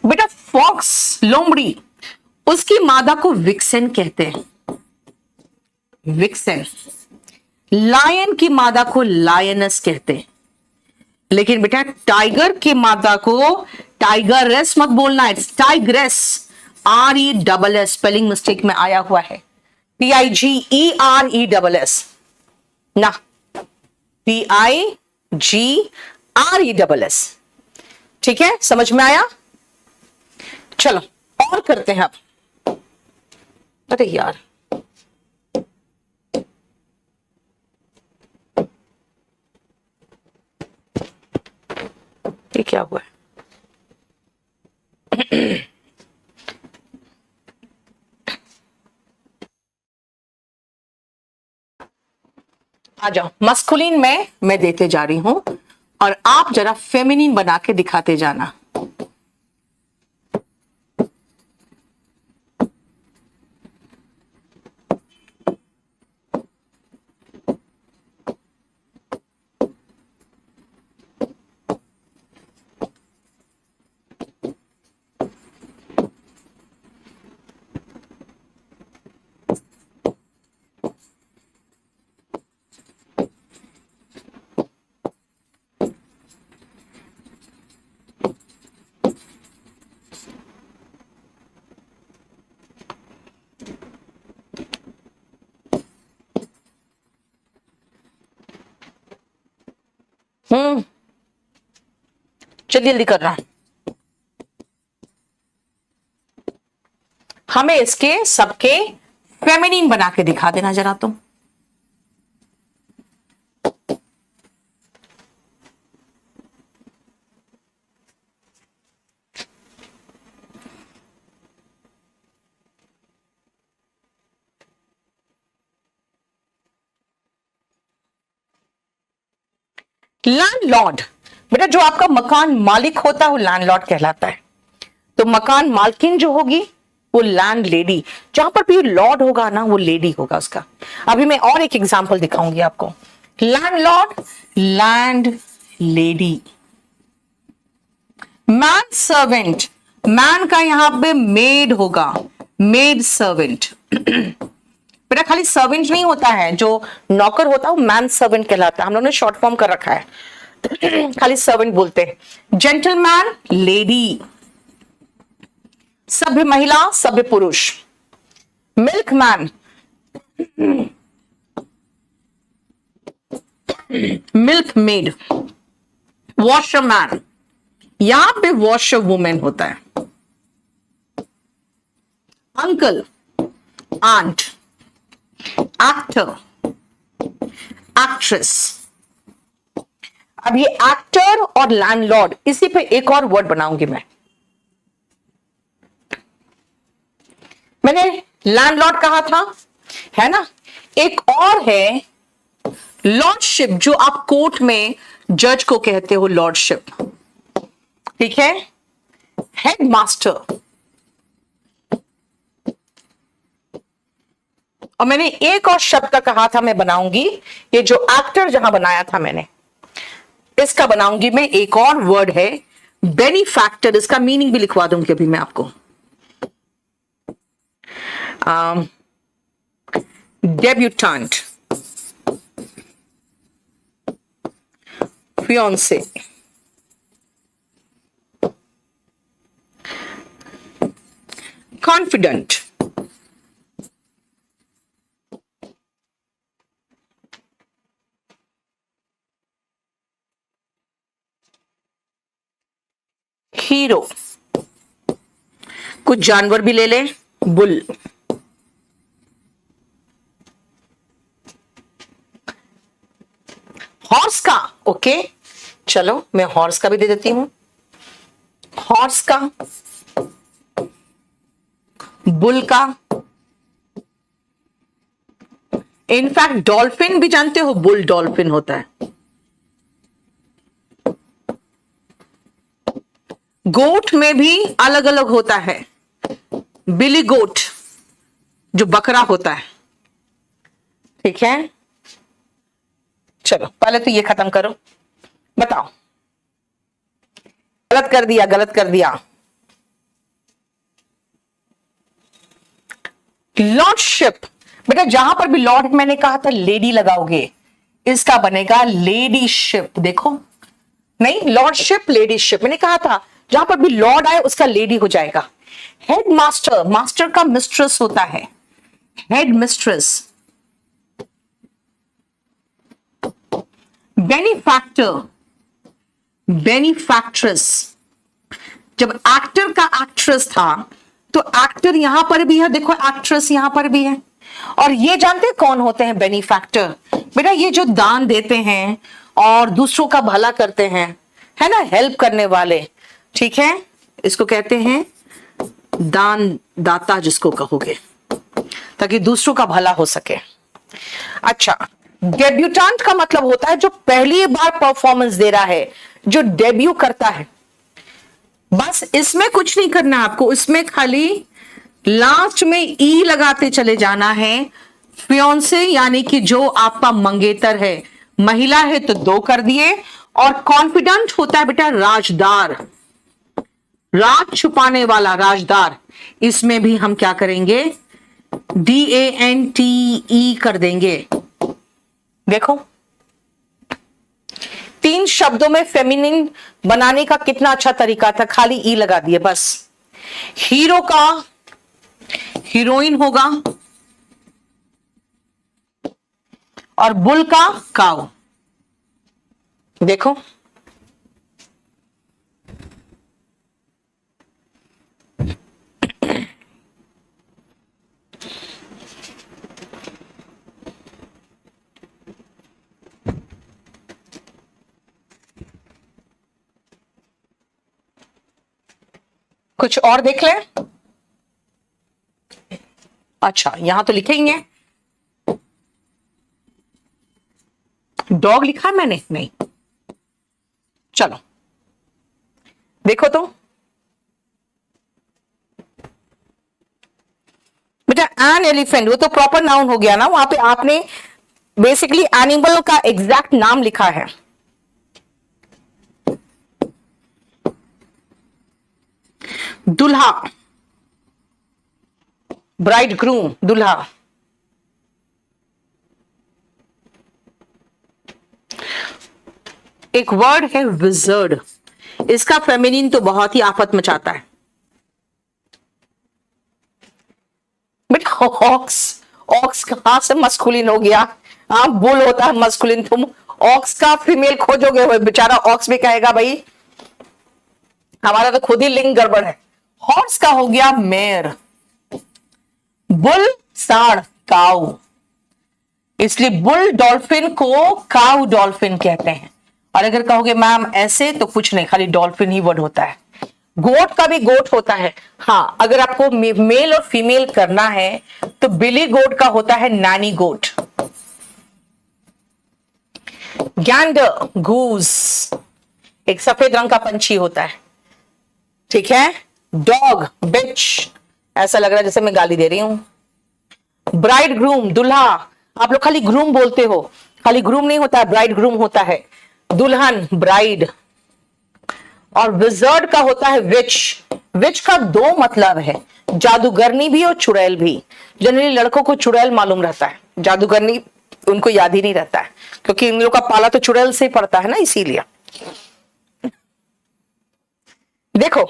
बेटा फॉक्स, लोमड़ी, उसकी मादा को विक्सेन कहते हैं, विक्सेन। लायन की मादा को लायनस कहते हैं। लेकिन बेटा टाइगर की मादा को टाइगरेस मत बोलना, it's tigress, RESS, spelling mistake में आया हुआ है, TIGERESS ना, TIGRESS। ठीक है, समझ में आया? चलो और करते हैं अब। अरे यार, ये क्या हुआ है? आ जाओ, मस्कुलिन में मैं देते जा रही हूं और आप जरा फेमिनिन बना के दिखाते जाना। चलिए जल्दी कर रहा, हमें इसके सबके फेमिनिन बना के दिखा देना जरा तुम। लैंडलॉर्ड, बेटा जो आपका मकान मालिक होता है वो लैंडलॉर्ड कहलाता है। तो मकान मालकिन जो होगी वो लैंड लेडी, जहां पर भी लॉर्ड होगा ना वो लेडी होगा उसका। अभी मैं और एक एग्जांपल दिखाऊंगी आपको। Landlord, land lady. Man servant, man का यहां पे मेड होगा, मेड सर्वेंट। बेटा खाली सर्वेंट नहीं होता है, जो नौकर होता है वो मैन सर्वेंट कहलाता है, हम लोगों ने शॉर्ट फॉर्म कर रखा है। खाली सर्वेंट बोलते हैं। Gentleman, lady. सभ्य महिला, सभ्य पुरुष। Milkman, milk made. वॉशरमैन, यहां पे वॉशर वुमेन होता है। Uncle, aunt. Actor, actress. अब ये एक्टर और लैंडलॉर्ड, इसी पे एक और वर्ड बनाऊंगी मैंने लैंडलॉर्ड कहा था, है ना? एक और है लॉर्डशिप, जो आप कोर्ट में जज को कहते हो लॉर्डशिप। ठीक है, हेडमास्टर। और मैंने एक और शब्द का कहा था मैं बनाऊंगी, ये जो एक्टर जहां बनाया था मैंने, इसका बनाऊंगी मैं, एक और वर्ड है बेनिफैक्टर, इसका मीनिंग भी लिखवा दूंगी अभी मैं आपको। डेब्यूटेंट, फियांसे, कॉन्फिडेंट, हीरो, कुछ जानवर भी ले ले, बुल, हॉर्स का, ओके चलो मैं हॉर्स का भी दे देती हूं, हॉर्स का, बुल का, इनफैक्ट डॉल्फिन भी जानते हो, बुल डॉल्फिन होता है। गोट में भी अलग अलग होता है, बिली गोट जो बकरा होता है, ठीक है। चलो पहले तो ये खत्म करो, बताओ। गलत कर दिया, गलत कर दिया। लॉर्डशिप, बेटा जहां पर भी लॉर्ड मैंने कहा था लेडी लगाओगे, इसका बनेगा लेडीशिप। देखो, नहीं लॉर्डशिप लेडीशिप मैंने कहा था, जहां पर भी लॉर्ड आए उसका लेडी हो जाएगा। हेड मास्टर, मास्टर का मिस्ट्रेस होता है, हेड मिस्ट्रेस। बेनिफैक्टर, बेनिफैक्ट्रेस, जब एक्टर का एक्ट्रेस था तो एक्टर यहां पर भी है, देखो एक्ट्रेस यहां पर भी है। और ये जानते हैं कौन होते हैं बेनिफैक्टर? बेटा ये जो दान देते हैं और दूसरों का भला करते हैं, है ना, हेल्प करने वाले, ठीक है, इसको कहते हैं दान दाता, जिसको कहोगे, ताकि दूसरों का भला हो सके। अच्छा, डेब्यूटेंट का मतलब होता है जो पहली बार परफॉर्मेंस दे रहा है, जो डेब्यू करता है। बस इसमें कुछ नहीं करना आपको, इसमें खाली लास्ट में ई लगाते चले जाना है। फियांसे यानी कि जो आपका मंगेतर है, महिला है तो 2 कर दिए। और कॉन्फिडेंट होता है बेटा राजदार, राज छुपाने वाला राजदार, इसमें भी हम क्या करेंगे, DANTE कर देंगे। देखो 3 शब्दों में फेमिनिन बनाने का कितना अच्छा तरीका था, खाली ई लगा दिए बस। हीरो का हीरोइन होगा और बुल का काऊ। देखो कुछ और देख ले। अच्छा यहां तो लिखे ही हैं, डॉग लिखा है मैंने, नहीं। चलो देखो तो बेटा, एन एलिफेंट वो तो प्रॉपर नाउन हो गया ना, वहां पे आपने बेसिकली एनिमल का एग्जैक्ट नाम लिखा है। दुल्हा, ब्राइड ग्रूम, दुल्हा। एक वर्ड है विजर्ड, इसका फेमिनिन तो बहुत ही आफत मचाता है बेटा। ऑक्स, ऑक्स कहां से मस्कुलिन हो गया? हाँ बुल होता है मस्कुलिन, तुम ऑक्स का फीमेल खोजोगे, बेचारा ऑक्स भी कहेगा भाई हमारा तो खुद ही लिंग गड़बड़ है। हॉर्स का हो गया मेयर, बुल सांड काऊ, इसलिए बुल डॉल्फिन को काऊ डॉल्फिन कहते हैं। और अगर कहोगे मैम ऐसे, तो कुछ नहीं, खाली डॉल्फिन ही वर्ड होता है। गोट का भी गोट होता है, हाँ अगर आपको मेल और फीमेल करना है तो बिली गोट का होता है नैनी गोट। गैंडर, गूज, एक सफेद रंग का पंछी होता है, ठीक है। डॉग, बिच, ऐसा लग रहा है जैसे मैं गाली दे रही हूं। ब्राइड ग्रूम, दुल्हा, आप लोग खाली ग्रूम बोलते हो, खाली ग्रूम नहीं होता है, ब्राइड ग्रूम होता है। दुल्हन ब्राइड, और विजर्ड का होता है विच। विच का दो मतलब है, जादूगरनी भी और चुड़ैल भी। जनरली लड़कों को चुड़ैल मालूम रहता है, जादूगरनी उनको याद ही नहीं रहता है, क्योंकि इन लोग का पाला तो चुड़ैल से ही पड़ता है ना, इसीलिए। देखो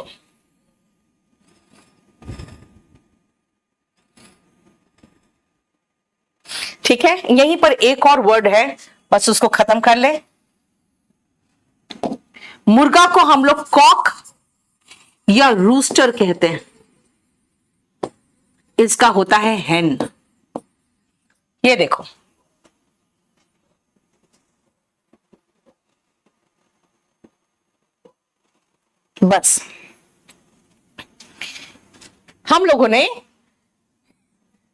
ठीक है, यहीं पर एक और वर्ड है, बस उसको खत्म कर ले। मुर्गा को हम लोग कॉक या रूस्टर कहते हैं, इसका होता है हेन। ये देखो, बस हम लोगों ने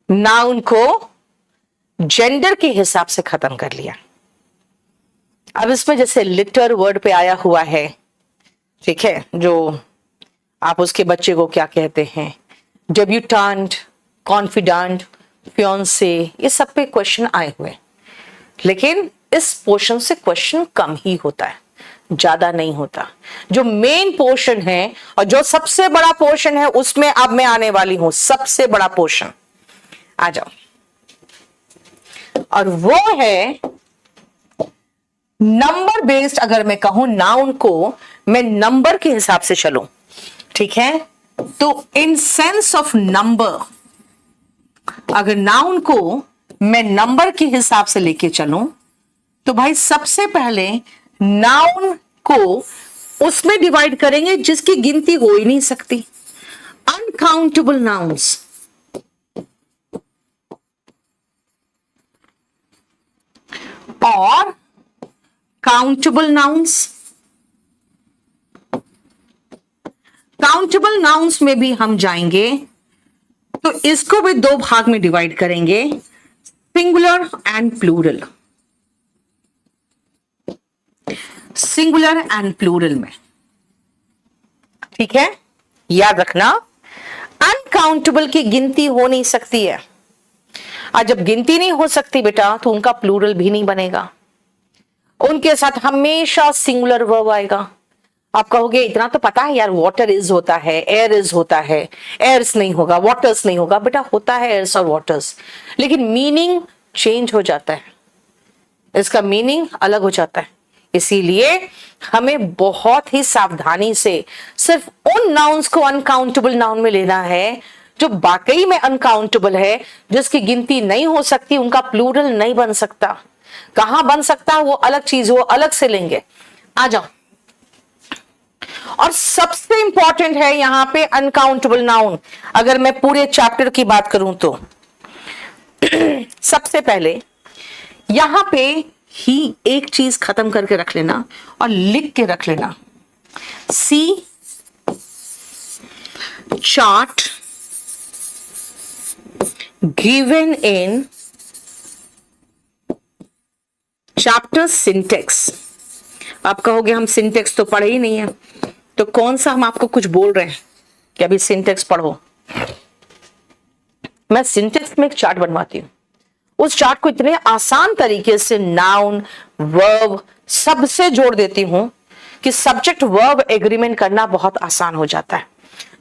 नाउन को जेंडर के हिसाब से खत्म कर लिया। अब इसमें जैसे लिटर वर्ड पे आया हुआ है, ठीक है, जो आप उसके बच्चे को क्या कहते हैं, डेब्यूटेंट, कॉन्फिडेंट, फियांसे, ये सब पे क्वेश्चन आए हुए, लेकिन इस पोर्शन से क्वेश्चन कम ही होता है, ज्यादा नहीं होता। जो मेन पोर्शन है और जो सबसे बड़ा पोर्शन है, उसमें अब मैं आने वाली हूं, सबसे बड़ा पोर्शन। आ जाओ, और वो है नंबर बेस्ड। अगर मैं कहूं नाउन को मैं नंबर के हिसाब से चलूं, ठीक है, तो इन सेंस ऑफ नंबर, अगर नाउन को मैं नंबर के हिसाब से लेके चलूं, तो भाई सबसे पहले नाउन को उसमें डिवाइड करेंगे जिसकी गिनती हो ही नहीं सकती, अनकाउंटेबल नाउन्स। और काउंटेबल नाउन्स। काउंटेबल नाउन्स में भी हम जाएंगे तो इसको भी दो भाग में डिवाइड करेंगे, singular and plural. Singular and plural में, ठीक है, याद रखना, अनकाउंटेबल की गिनती हो नहीं सकती है, और जब गिनती नहीं हो सकती बेटा, तो उनका प्लूरल भी नहीं बनेगा। उनके साथ हमेशा सिंगुलर वर्ब आएगा। आप कहोगे इतना तो पता है यार, वाटर इज होता है, एयर इज होता है, एयर्स नहीं होगा, वाटर्स नहीं होगा। बेटा होता है एयर्स और वाटर्स, लेकिन मीनिंग चेंज हो जाता है, इसका मीनिंग अलग हो जाता है। इसीलिए हमें बहुत ही सावधानी से सिर्फ उन नाउन्स को अनकाउंटेबल नाउन में लेना है जो वाकई में अनकाउंटेबल है, जिसकी गिनती नहीं हो सकती, उनका प्लूरल नहीं बन सकता। कहां बन सकता है वो अलग चीज, वो अलग से लेंगे। आ जाओ, और सबसे इंपॉर्टेंट है यहां पे अनकाउंटेबल नाउन। अगर मैं पूरे चैप्टर की बात करूं तो सबसे पहले यहां पे ही एक चीज खत्म करके रख लेना और लिख के रख लेना, see chart given in chapter syntax. आप कहोगे हम सिंटेक्स तो पढ़े ही नहीं है, तो कौन सा हम आपको कुछ बोल रहे हैं कि अभी सिंटेक्स पढ़ो। मैं सिंटेक्स में एक चार्ट बनवाती हूं, उस चार्ट को इतने आसान तरीके से नाउन वर्ब सबसे जोड़ देती हूं कि सब्जेक्ट वर्ब एग्रीमेंट करना बहुत आसान हो जाता है।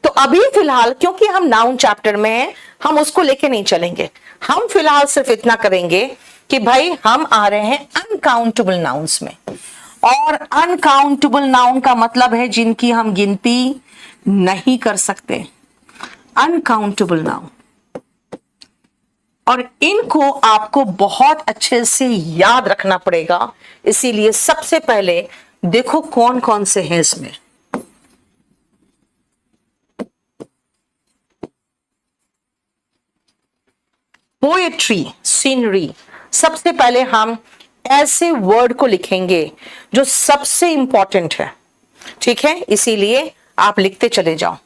तो अभी फिलहाल क्योंकि हम नाउन चैप्टर में हैं, हम उसको लेके नहीं चलेंगे। हम फिलहाल सिर्फ इतना करेंगे कि भाई हम आ रहे हैं अनकाउंटेबल नाउन्स में, और अनकाउंटेबल नाउन का मतलब है जिनकी हम गिनती नहीं कर सकते, अनकाउंटेबल नाउन। और इनको आपको बहुत अच्छे से याद रखना पड़ेगा। इसीलिए सबसे पहले देखो कौन कौन से हैं इसमें। पोएट्री, सीनरी, सबसे पहले हम ऐसे वर्ड को लिखेंगे जो सबसे इंपॉर्टेंट है, ठीक है, इसीलिए आप लिखते चले जाओ।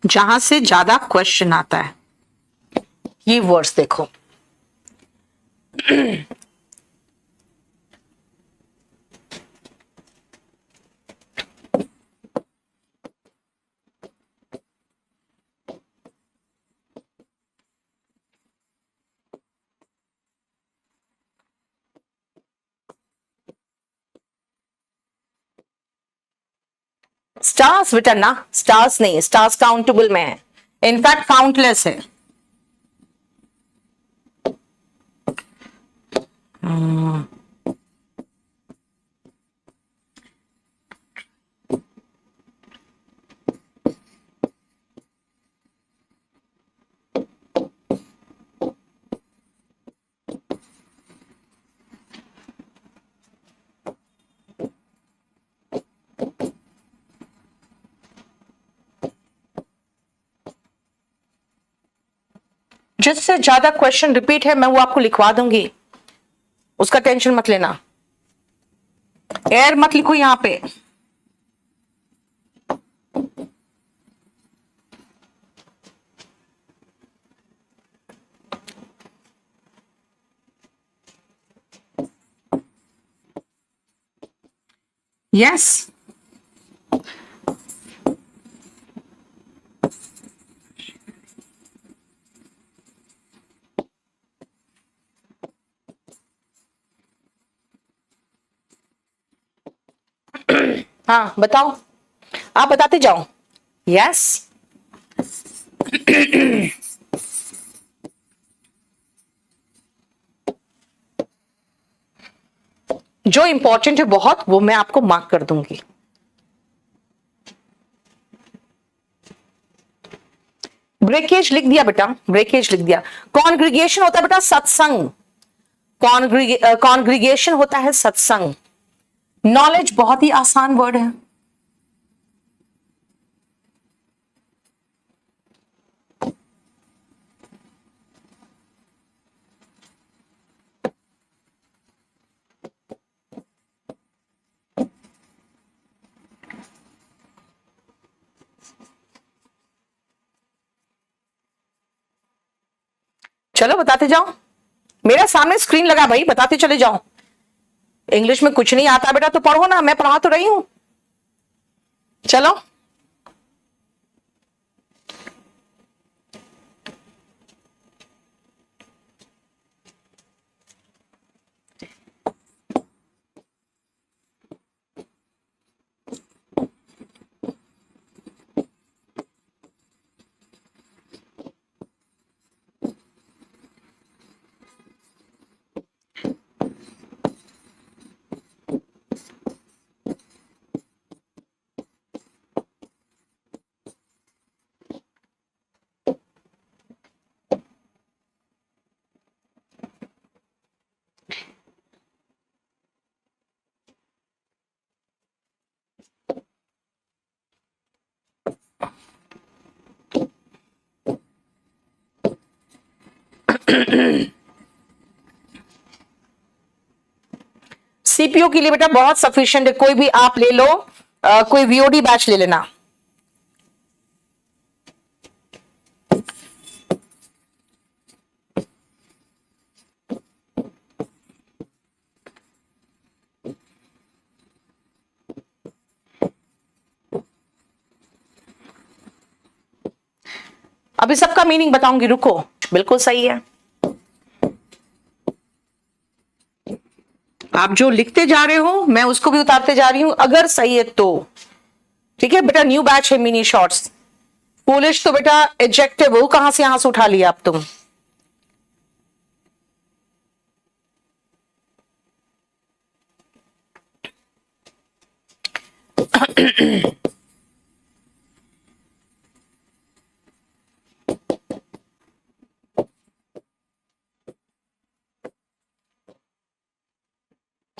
जहां से ज्यादा क्वेश्चन आता है, ये वर्ड्स देखो। स्टार्स बेटा ना, स्टार्स नहीं, स्टार्स काउंटेबल में है, इनफैक्ट काउंटलेस है। जिससे ज्यादा क्वेश्चन रिपीट है मैं वो आपको लिखवा दूंगी, उसका टेंशन मत लेना। एयर मत लिखो यहां पे। यस, हाँ बताओ, आप बताते जाओ। यस, जो इंपॉर्टेंट है बहुत वो मैं आपको मार्क कर दूंगी। ब्रेकेज लिख दिया बेटा, ब्रेकेज लिख दिया। कॉन्ग्रीगेशन होता है बेटा सत्संग, कॉन्ग्रीगेशन होता है सत्संग। नॉलेज बहुत ही आसान वर्ड है। चलो बताते जाओ, मेरा सामने स्क्रीन लगा भाई, बताते चले जाओ। इंग्लिश में कुछ नहीं आता बेटा तो पढ़ो ना, मैं पढ़ा तो रही हूं। चलो, सीपीयू के लिए बेटा बहुत सफिशिएंट है, कोई भी आप ले लो, कोई वीओडी बैच ले लेना। अभी सबका मीनिंग बताऊंगी, रुको। बिल्कुल सही है, आप जो लिखते जा रहे हो मैं उसको भी उतारते जा रही हूं, अगर सही है तो ठीक है बेटा। न्यू बैच है मिनी शॉर्ट्स। फूलिश तो बेटा एडजेक्टिव, वो कहां से यहां से उठा लिया आप तुम।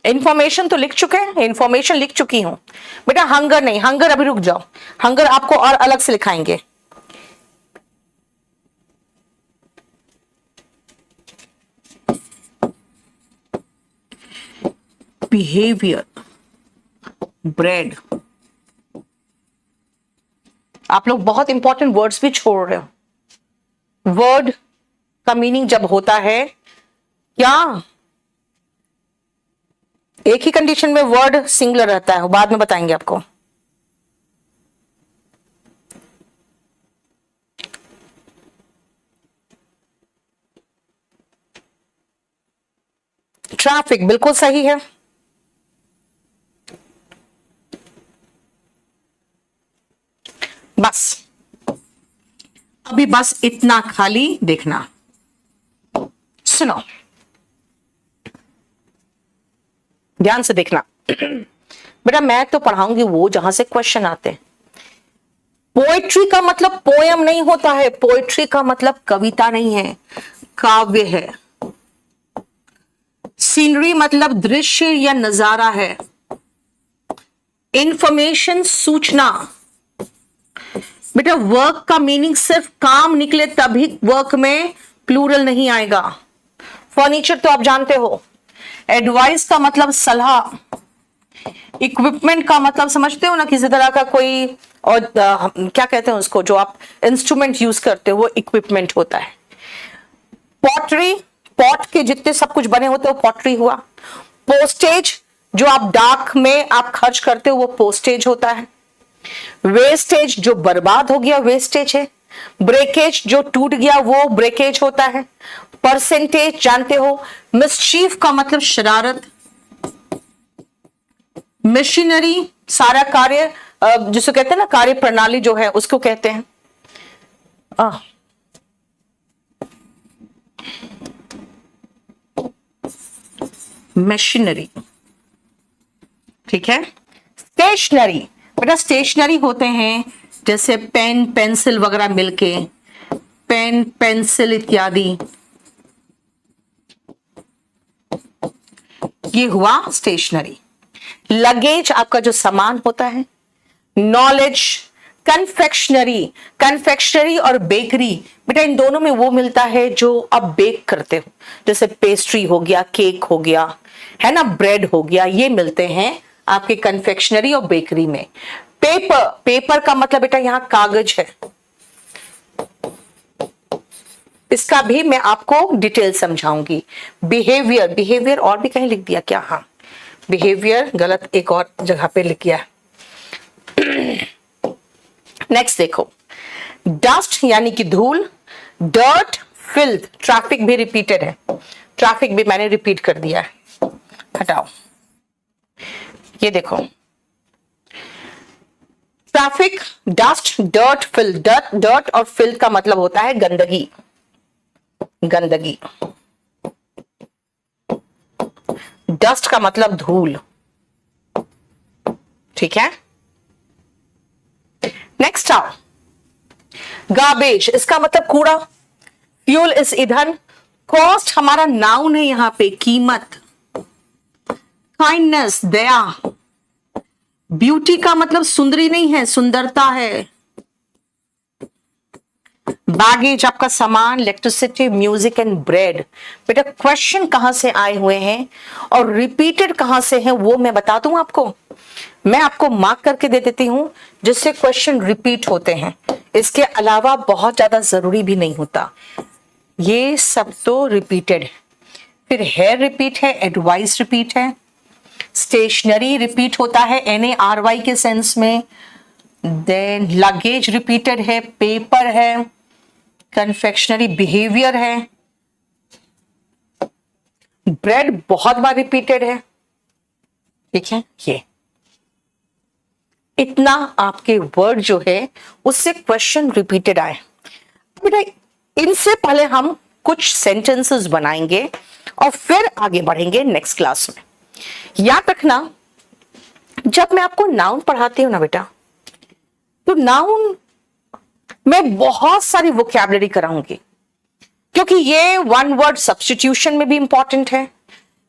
इंफॉर्मेशन तो लिख चुके हैं, इंफॉर्मेशन लिख चुकी हूं बेटा। हंगर नहीं, हंगर अभी रुक जाओ, हंगर आपको और अलग से लिखाएंगे। बिहेवियर, ब्रेड, आप लोग बहुत इंपॉर्टेंट वर्ड्स भी छोड़ रहे हो। वर्ड का मीनिंग जब होता है क्या, एक ही कंडीशन में वर्ड सिंगुलर रहता है, बाद में बताएंगे आपको। ट्रैफिक बिल्कुल सही है। अभी बस इतना खाली देखना, सुनो, ध्यान से देखना। बेटा मैं तो पढ़ाऊंगी वो जहां से क्वेश्चन आते हैं। पोएट्री का मतलब पोयम नहीं होता है, पोएट्री का मतलब कविता नहीं है, काव्य है। सीनरी मतलब दृश्य या नजारा है। इंफॉर्मेशन सूचना। बेटा वर्क का मीनिंग सिर्फ काम निकले तभी वर्क में प्लूरल नहीं आएगा। फर्नीचर तो आप जानते हो। एडवाइस का मतलब सलाह। इक्विपमेंट का मतलब समझते हो ना, किसी तरह का कोई और क्या कहते हैं उसको, जो आप इंस्ट्रूमेंट यूज करते हो वो इक्विपमेंट होता है। पॉटरी, पॉट के जितने सब कुछ बने होते हो पॉटरी हुआ। पोस्टेज, जो आप डाक में आप खर्च करते हो वो पोस्टेज होता है। वेस्टेज, जो बर्बाद हो गया वेस्टेज है। ब्रेकेज, जो टूट गया वो ब्रेकेज होता है। परसेंटेज जानते हो। मिसचीफ का मतलब शरारत। मशीनरी, सारा कार्य जिसको कहते हैं ना, कार्य प्रणाली जो है उसको कहते हैं। मशीनरी, ठीक है। स्टेशनरी, बेटा स्टेशनरी होते हैं जैसे पेन पेंसिल वगैरह मिलके, पेन पेंसिल इत्यादि, ये हुआ स्टेशनरी। लगेज आपका जो सामान होता है। नॉलेज, कन्फेक्शनरी, कन्फेक्शनरी और बेकरी, बेटा इन दोनों में वो मिलता है जो आप बेक करते हो, जैसे पेस्ट्री हो गया, केक हो गया, है ना, ब्रेड हो गया, ये मिलते हैं आपके कन्फेक्शनरी और बेकरी में। पेपर, पेपर का मतलब बेटा यहां कागज है। इसका भी मैं आपको डिटेल समझाऊंगी। बिहेवियर, बिहेवियर और भी कहीं लिख दिया क्या? हाँ, बिहेवियर गलत एक और जगह पे लिख दिया। नेक्स्ट देखो, डस्ट यानी कि धूल। डर्ट, फिल्थ, ट्रैफिक भी रिपीटेड है, ट्रैफिक भी मैंने रिपीट कर दिया है, हटाओ। ये देखो, traffic, dust, dirt, filth. Dirt और फिल्थ का मतलब होता है गंदगी, गंदगी। डस्ट का मतलब धूल, ठीक है। नेक्स्ट आओ, गार्बेज, इसका मतलब कूड़ा। फ्यूल इज ईंधन। कॉस्ट हमारा नाउन है यहां पे, कीमत। काइंडनेस, दया। ब्यूटी का मतलब सुंदरी नहीं है, सुंदरता है। बैगेज आपका सामान। Electricity, music and bread. बेटा क्वेश्चन कहां से आए हुए हैं और रिपीटेड कहां से हैं वो मैं बता दूं आपको। मैं आपको मार्क करके दे देती हूं जिससे क्वेश्चन रिपीट होते हैं। इसके अलावा बहुत ज्यादा जरूरी भी नहीं होता, ये सब तो रिपीटेड है। फिर हेयर रिपीट है, एडवाइस रिपीट है, स्टेशनरी रिपीट होता है NARY के सेंस में। देन लगेज रिपीटेड है, पेपर है, कन्फेक्शनरी बिहेवियर है, ब्रेड बहुत बार रिपीटेड है, ठीक है। ये इतना आपके वर्ड जो है उससे क्वेश्चन रिपीटेड आए। बेटा इनसे पहले हम कुछ सेंटेंसेस बनाएंगे और फिर आगे बढ़ेंगे नेक्स्ट क्लास में। याद रखना, जब मैं आपको नाउन पढ़ाती हूं ना बेटा, तो नाउन में बहुत सारी वोकैबुलरी कराऊंगी, क्योंकि ये वन वर्ड सब्स्टिट्यूशन में भी इंपॉर्टेंट है,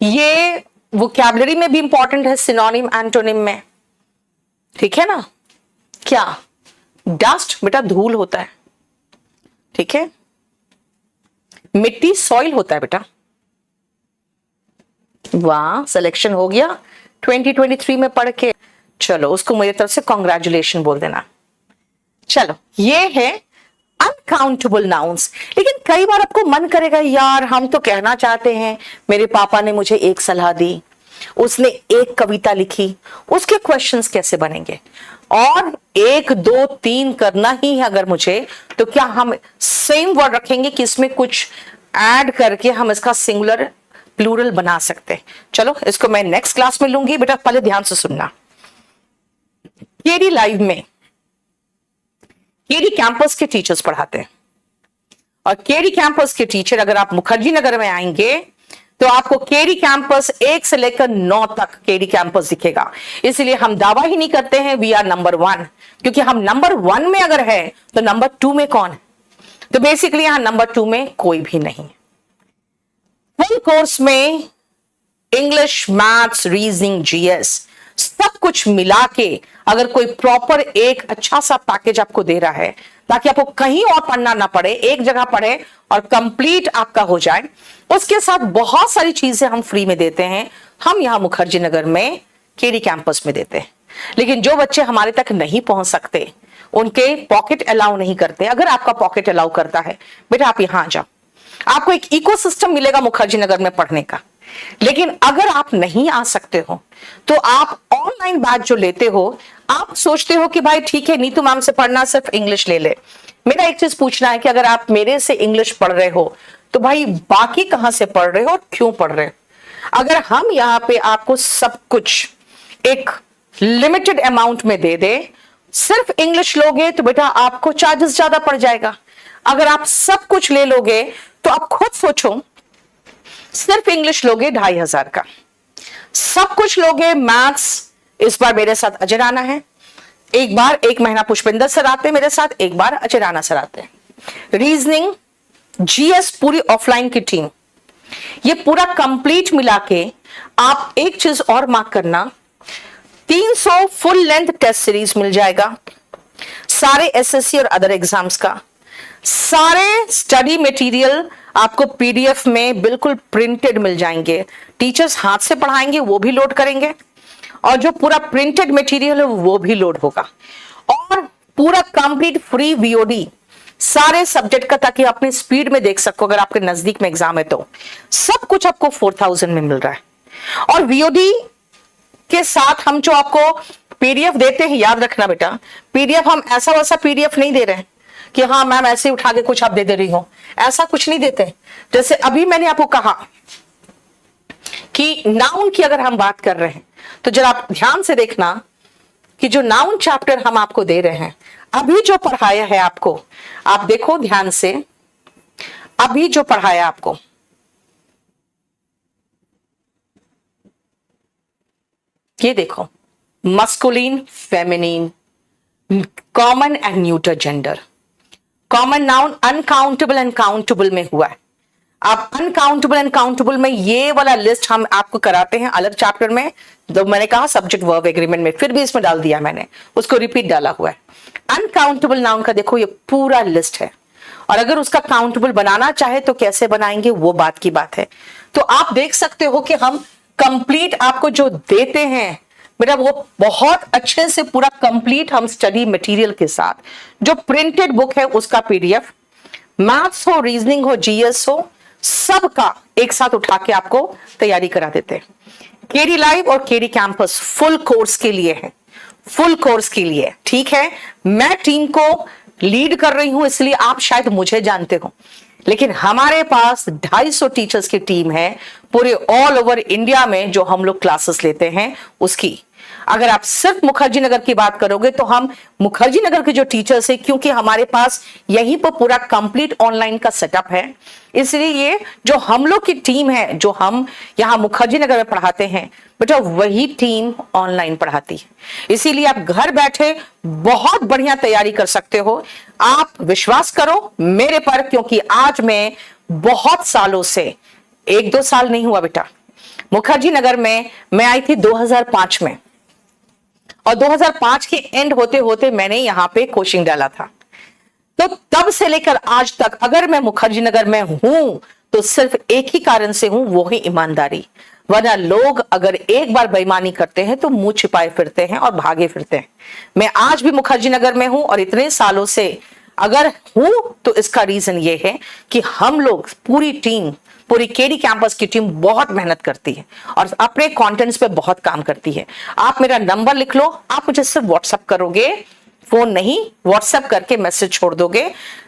ये वोकैबुलरी में भी इंपॉर्टेंट है, सिनोनिम एंटोनिम में, ठीक है ना। क्या? डस्ट बेटा धूल होता है, ठीक है। मिट्टी सॉइल होता है बेटा। वाह, सिलेक्शन हो गया 2023 में पढ़ के। चलो उसको मेरी तरफ से कॉन्ग्रेचुलेशन बोल देना। चलो ये है अनकाउंटेबल नाउन्स। लेकिन कई बार आपको मन करेगा यार हम तो कहना चाहते हैं, मेरे पापा ने मुझे एक सलाह दी, उसने एक कविता लिखी, उसके क्वेश्चंस कैसे बनेंगे? और 1 2 3 करना ही है अगर मुझे, तो क्या हम सेम वर्ड रखेंगे कि इसमें कुछ ऐड करके हम इसका सिंगुलर प्लूरल बना सकते हैं? चलो इसको मैं नेक्स्ट क्लास में लूंगी। बेटा पहले ध्यान से सुनना। केडी लाइव में केडी कैंपस के टीचर्स पढ़ाते हैं, और केडी कैंपस के टीचर अगर आप मुखर्जी नगर में आएंगे तो आपको केडी कैंपस 1 से लेकर 9 तक केडी कैंपस दिखेगा। इसलिए हम दावा ही नहीं करते हैं वी आर नंबर 1, क्योंकि हम नंबर 1 में अगर है तो नंबर 2 में कौन है? तो बेसिकली यहां नंबर 2 में कोई भी नहीं। फुल कोर्स में इंग्लिश, मैथ्स, रीजनिंग, जीएस सब कुछ मिला के अगर कोई प्रॉपर एक अच्छा सा पैकेज आपको दे रहा है ताकि आपको कहीं और पढ़ना ना पड़े, एक जगह पढ़े और कंप्लीट आपका हो जाए, उसके साथ बहुत सारी चीजें हम फ्री में देते हैं। हम यहां मुखर्जी नगर में केडी कैंपस में देते हैं। लेकिन जो बच्चे हमारे तक नहीं पहुंच सकते, उनके पॉकेट अलाउ नहीं करते, अगर आपका पॉकेट अलाउ करता है बेटा आप यहां आ जाओ, आपको एक इकोसिस्टम मिलेगा मुखर्जी नगर में पढ़ने का। लेकिन अगर आप नहीं आ सकते हो तो आप ऑनलाइन बैच जो लेते हो, आप सोचते हो कि भाई ठीक है नीतू मैम से पढ़ना सिर्फ इंग्लिश ले ले। मेरा एक चीज पूछना है कि अगर आप मेरे से इंग्लिश पढ़ रहे हो तो भाई बाकी कहां से पढ़ रहे हो और क्यों पढ़ रहे हो? अगर हम यहां पे आपको सब कुछ एक लिमिटेड अमाउंट में दे दे, सिर्फ इंग्लिश लोगे तो बेटा आपको चार्जेस ज्यादा पड़ जाएगा। अगर आप सब कुछ ले लोगे तो आप खुद सोचो, सिर्फ इंग्लिश लोगे 2500 का, सब कुछ लोगे मैथ्स, इस बार मेरे साथ अजय राणा है, एक बार एक महीना पुष्पिंदर सर आते हैं मेरे साथ, एक बार अजय राणा सर आते हैं। रीजनिंग, जीएस पूरी ऑफलाइन की टीम, ये पूरा कंप्लीट मिला के आप एक चीज और मार्क करना, 300 फुल लेंथ टेस्ट सीरीज मिल जाएगा, सारे एसएससी और अदर एग्जाम्स का, सारे स्टडी मटेरियल आपको पीडीएफ में बिल्कुल प्रिंटेड मिल जाएंगे। टीचर्स हाथ से पढ़ाएंगे वो भी लोड करेंगे और जो पूरा प्रिंटेड मटेरियल है वो भी लोड होगा, और पूरा कंप्लीट फ्री वीओडी सारे सब्जेक्ट का, ताकि अपने स्पीड में देख सको। अगर आपके नजदीक में एग्जाम है तो सब कुछ आपको 4000 में मिल रहा है। और वीओडी के साथ हम जो आपको पीडीएफ देते हैं, याद रखना बेटा, पीडीएफ हम ऐसा वैसा पीडीएफ नहीं दे रहे हैं कि हाँ मैम ऐसे उठा के कुछ आप दे दे रही हो, ऐसा कुछ नहीं देते। जैसे अभी मैंने आपको कहा कि नाउन की अगर हम बात कर रहे हैं तो जरा आप ध्यान से देखना कि जो नाउन चैप्टर हम आपको दे रहे हैं, अभी जो पढ़ाया है आपको, आप देखो ध्यान से, अभी जो पढ़ाया आपको, ये देखो, masculine, feminine, common and neuter gender, common noun, uncountable and countable में हुआ है। अब अनकाउंटेबल एंड काउंटेबल में ये वाला लिस्ट हम आपको कराते हैं अलग चैप्टर में, जो मैंने कहा सब्जेक्ट वर्ब एग्रीमेंट में, फिर भी इसमें डाल दिया मैंने, उसको रिपीट डाला हुआ है। अनकाउंटेबल नाउन का देखो ये पूरा लिस्ट है, और अगर उसका काउंटेबल बनाना चाहे तो कैसे बनाएंगे वो बात की बात है। तो आप देख सकते हो कि हम कंप्लीट आपको जो देते हैं बेटा वो बहुत अच्छे से पूरा कंप्लीट हम स्टडी मटेरियल के साथ, जो प्रिंटेड बुक है उसका पीडीएफ, मैथ्स हो, रीजनिंग हो, जीएस हो, सबका एक साथ उठा के आपको तैयारी करा देते हैं। केडी लाइव और केडी कैंपस फुल कोर्स के लिए है, फुल कोर्स के लिए, ठीक है। मैं टीम को लीड कर रही हूं इसलिए आप शायद मुझे जानते हो, लेकिन हमारे पास 250 टीचर्स की टीम है पूरे ऑल ओवर इंडिया में जो हम लोग क्लासेस लेते हैं उसकी। अगर आप सिर्फ मुखर्जी नगर की बात करोगे तो हम मुखर्जी नगर के जो टीचर्स हैं, क्योंकि हमारे पास यहीं पर पूरा कंप्लीट ऑनलाइन का सेटअप है, इसलिए ये जो हम लोग की टीम है जो हम यहाँ मुखर्जी नगर में पढ़ाते हैं बेटा वही टीम ऑनलाइन पढ़ाती है। इसीलिए आप घर बैठे बहुत बढ़िया तैयारी कर सकते हो। आप विश्वास करो मेरे पर, क्योंकि आज मैं बहुत सालों से, 1-2 साल नहीं हुआ बेटा, मुखर्जी नगर में मैं आई थी 2005 में, और 2005 के एंड होते होते मैंने यहाँ पे कोचिंग डाला था। तो तब से लेकर आज तक अगर मैं मुखर्जी नगर में हूं तो सिर्फ एक ही कारण से हूं, वो ही ईमानदारी। वरना लोग अगर एक बार बेईमानी करते हैं तो मुंह छिपाए फिरते हैं और भागे फिरते हैं। मैं आज भी मुखर्जी नगर में हूं और इतने सालों से अगर हूं तो इसका रीजन ये है कि हम लोग पूरी टीम, पूरी केडी कैंपस की टीम बहुत मेहनत करती है और अपने कंटेंट्स पे बहुत काम करती है। आप मेरा नंबर लिख लो, आप मुझे सिर्फ व्हाट्सएप करोगे, फोन नहीं, व्हाट्सएप करके मैसेज छोड़ दोगे।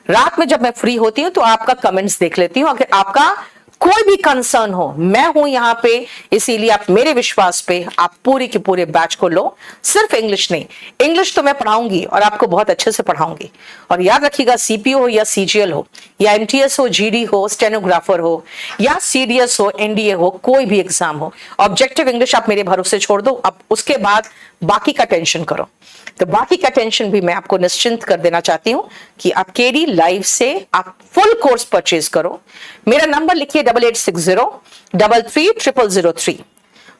रात में जब मैं फ्री होती हूँ तो आपका कमेंट्स देख लेती हूँ। अगर आपका कोई भी कंसर्न हो, मैं हूं यहां पे, इसीलिए आप मेरे विश्वास पे आप पूरे के पूरे बैच को लो। सिर्फ इंग्लिश नहीं, इंग्लिश तो मैं पढ़ाऊंगी और आपको बहुत अच्छे से पढ़ाऊंगी। और याद रखिएगा, सीपीओ हो या सीजीएल हो या एमटीएस हो, जीडी हो, स्टेनोग्राफर हो या सीडीएस हो, एनडीए हो, कोई भी एग्जाम हो, ऑब्जेक्टिव इंग्लिश आप मेरे भरोसे छोड़ दो। अब उसके बाद बाकी का टेंशन करो। तो बाकी का टेंशन भी मैं आपको निश्चिंत कर देना चाहती हूं कि आप केडी लाइव से आप फुल कोर्स परचेज करो। मेरा नंबर लिखिए 8860333003।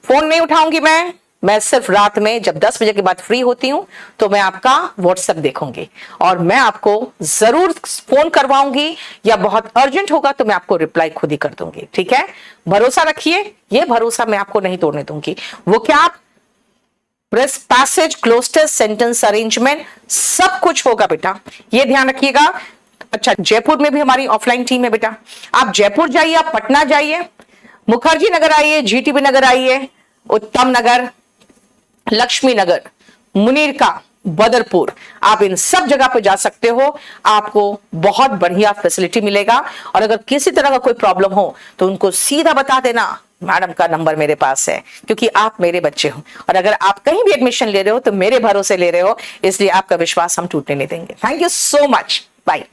फोन नहीं उठाऊंगी मैं सिर्फ रात में जब 10 बजे के बाद फ्री होती हूं तो मैं आपका व्हाट्सएप देखूंगी और मैं आपको जरूर फोन करवाऊंगी, या बहुत अर्जेंट होगा तो मैं आपको रिप्लाई खुद ही कर दूंगी। ठीक है, भरोसा रखिए, ये भरोसा मैं आपको नहीं तोड़ने दूंगी। वो क्या, पैसेज, क्लोज, सेंटेंस अरेंजमेंट, सब कुछ होगा बेटा, ये ध्यान रखिएगा। अच्छा, जयपुर में भी हमारी ऑफलाइन टीम है बेटा। आप जयपुर जाइए, आप पटना जाइए, मुखर्जी नगर आइए, जीटीबी नगर आइए, उत्तम नगर, लक्ष्मी नगर, मुनीरका, बदरपुर, आप इन सब जगह पे जा सकते हो। आपको बहुत बढ़िया फैसिलिटी मिलेगा। और अगर किसी तरह का कोई प्रॉब्लम हो तो उनको सीधा बता देना, मैडम का नंबर मेरे पास है, क्योंकि आप मेरे बच्चे हो। और अगर आप कहीं भी एडमिशन ले रहे हो तो मेरे भरोसे ले रहे हो, इसलिए आपका विश्वास हम टूटने नहीं देंगे। Thank you so much, bye.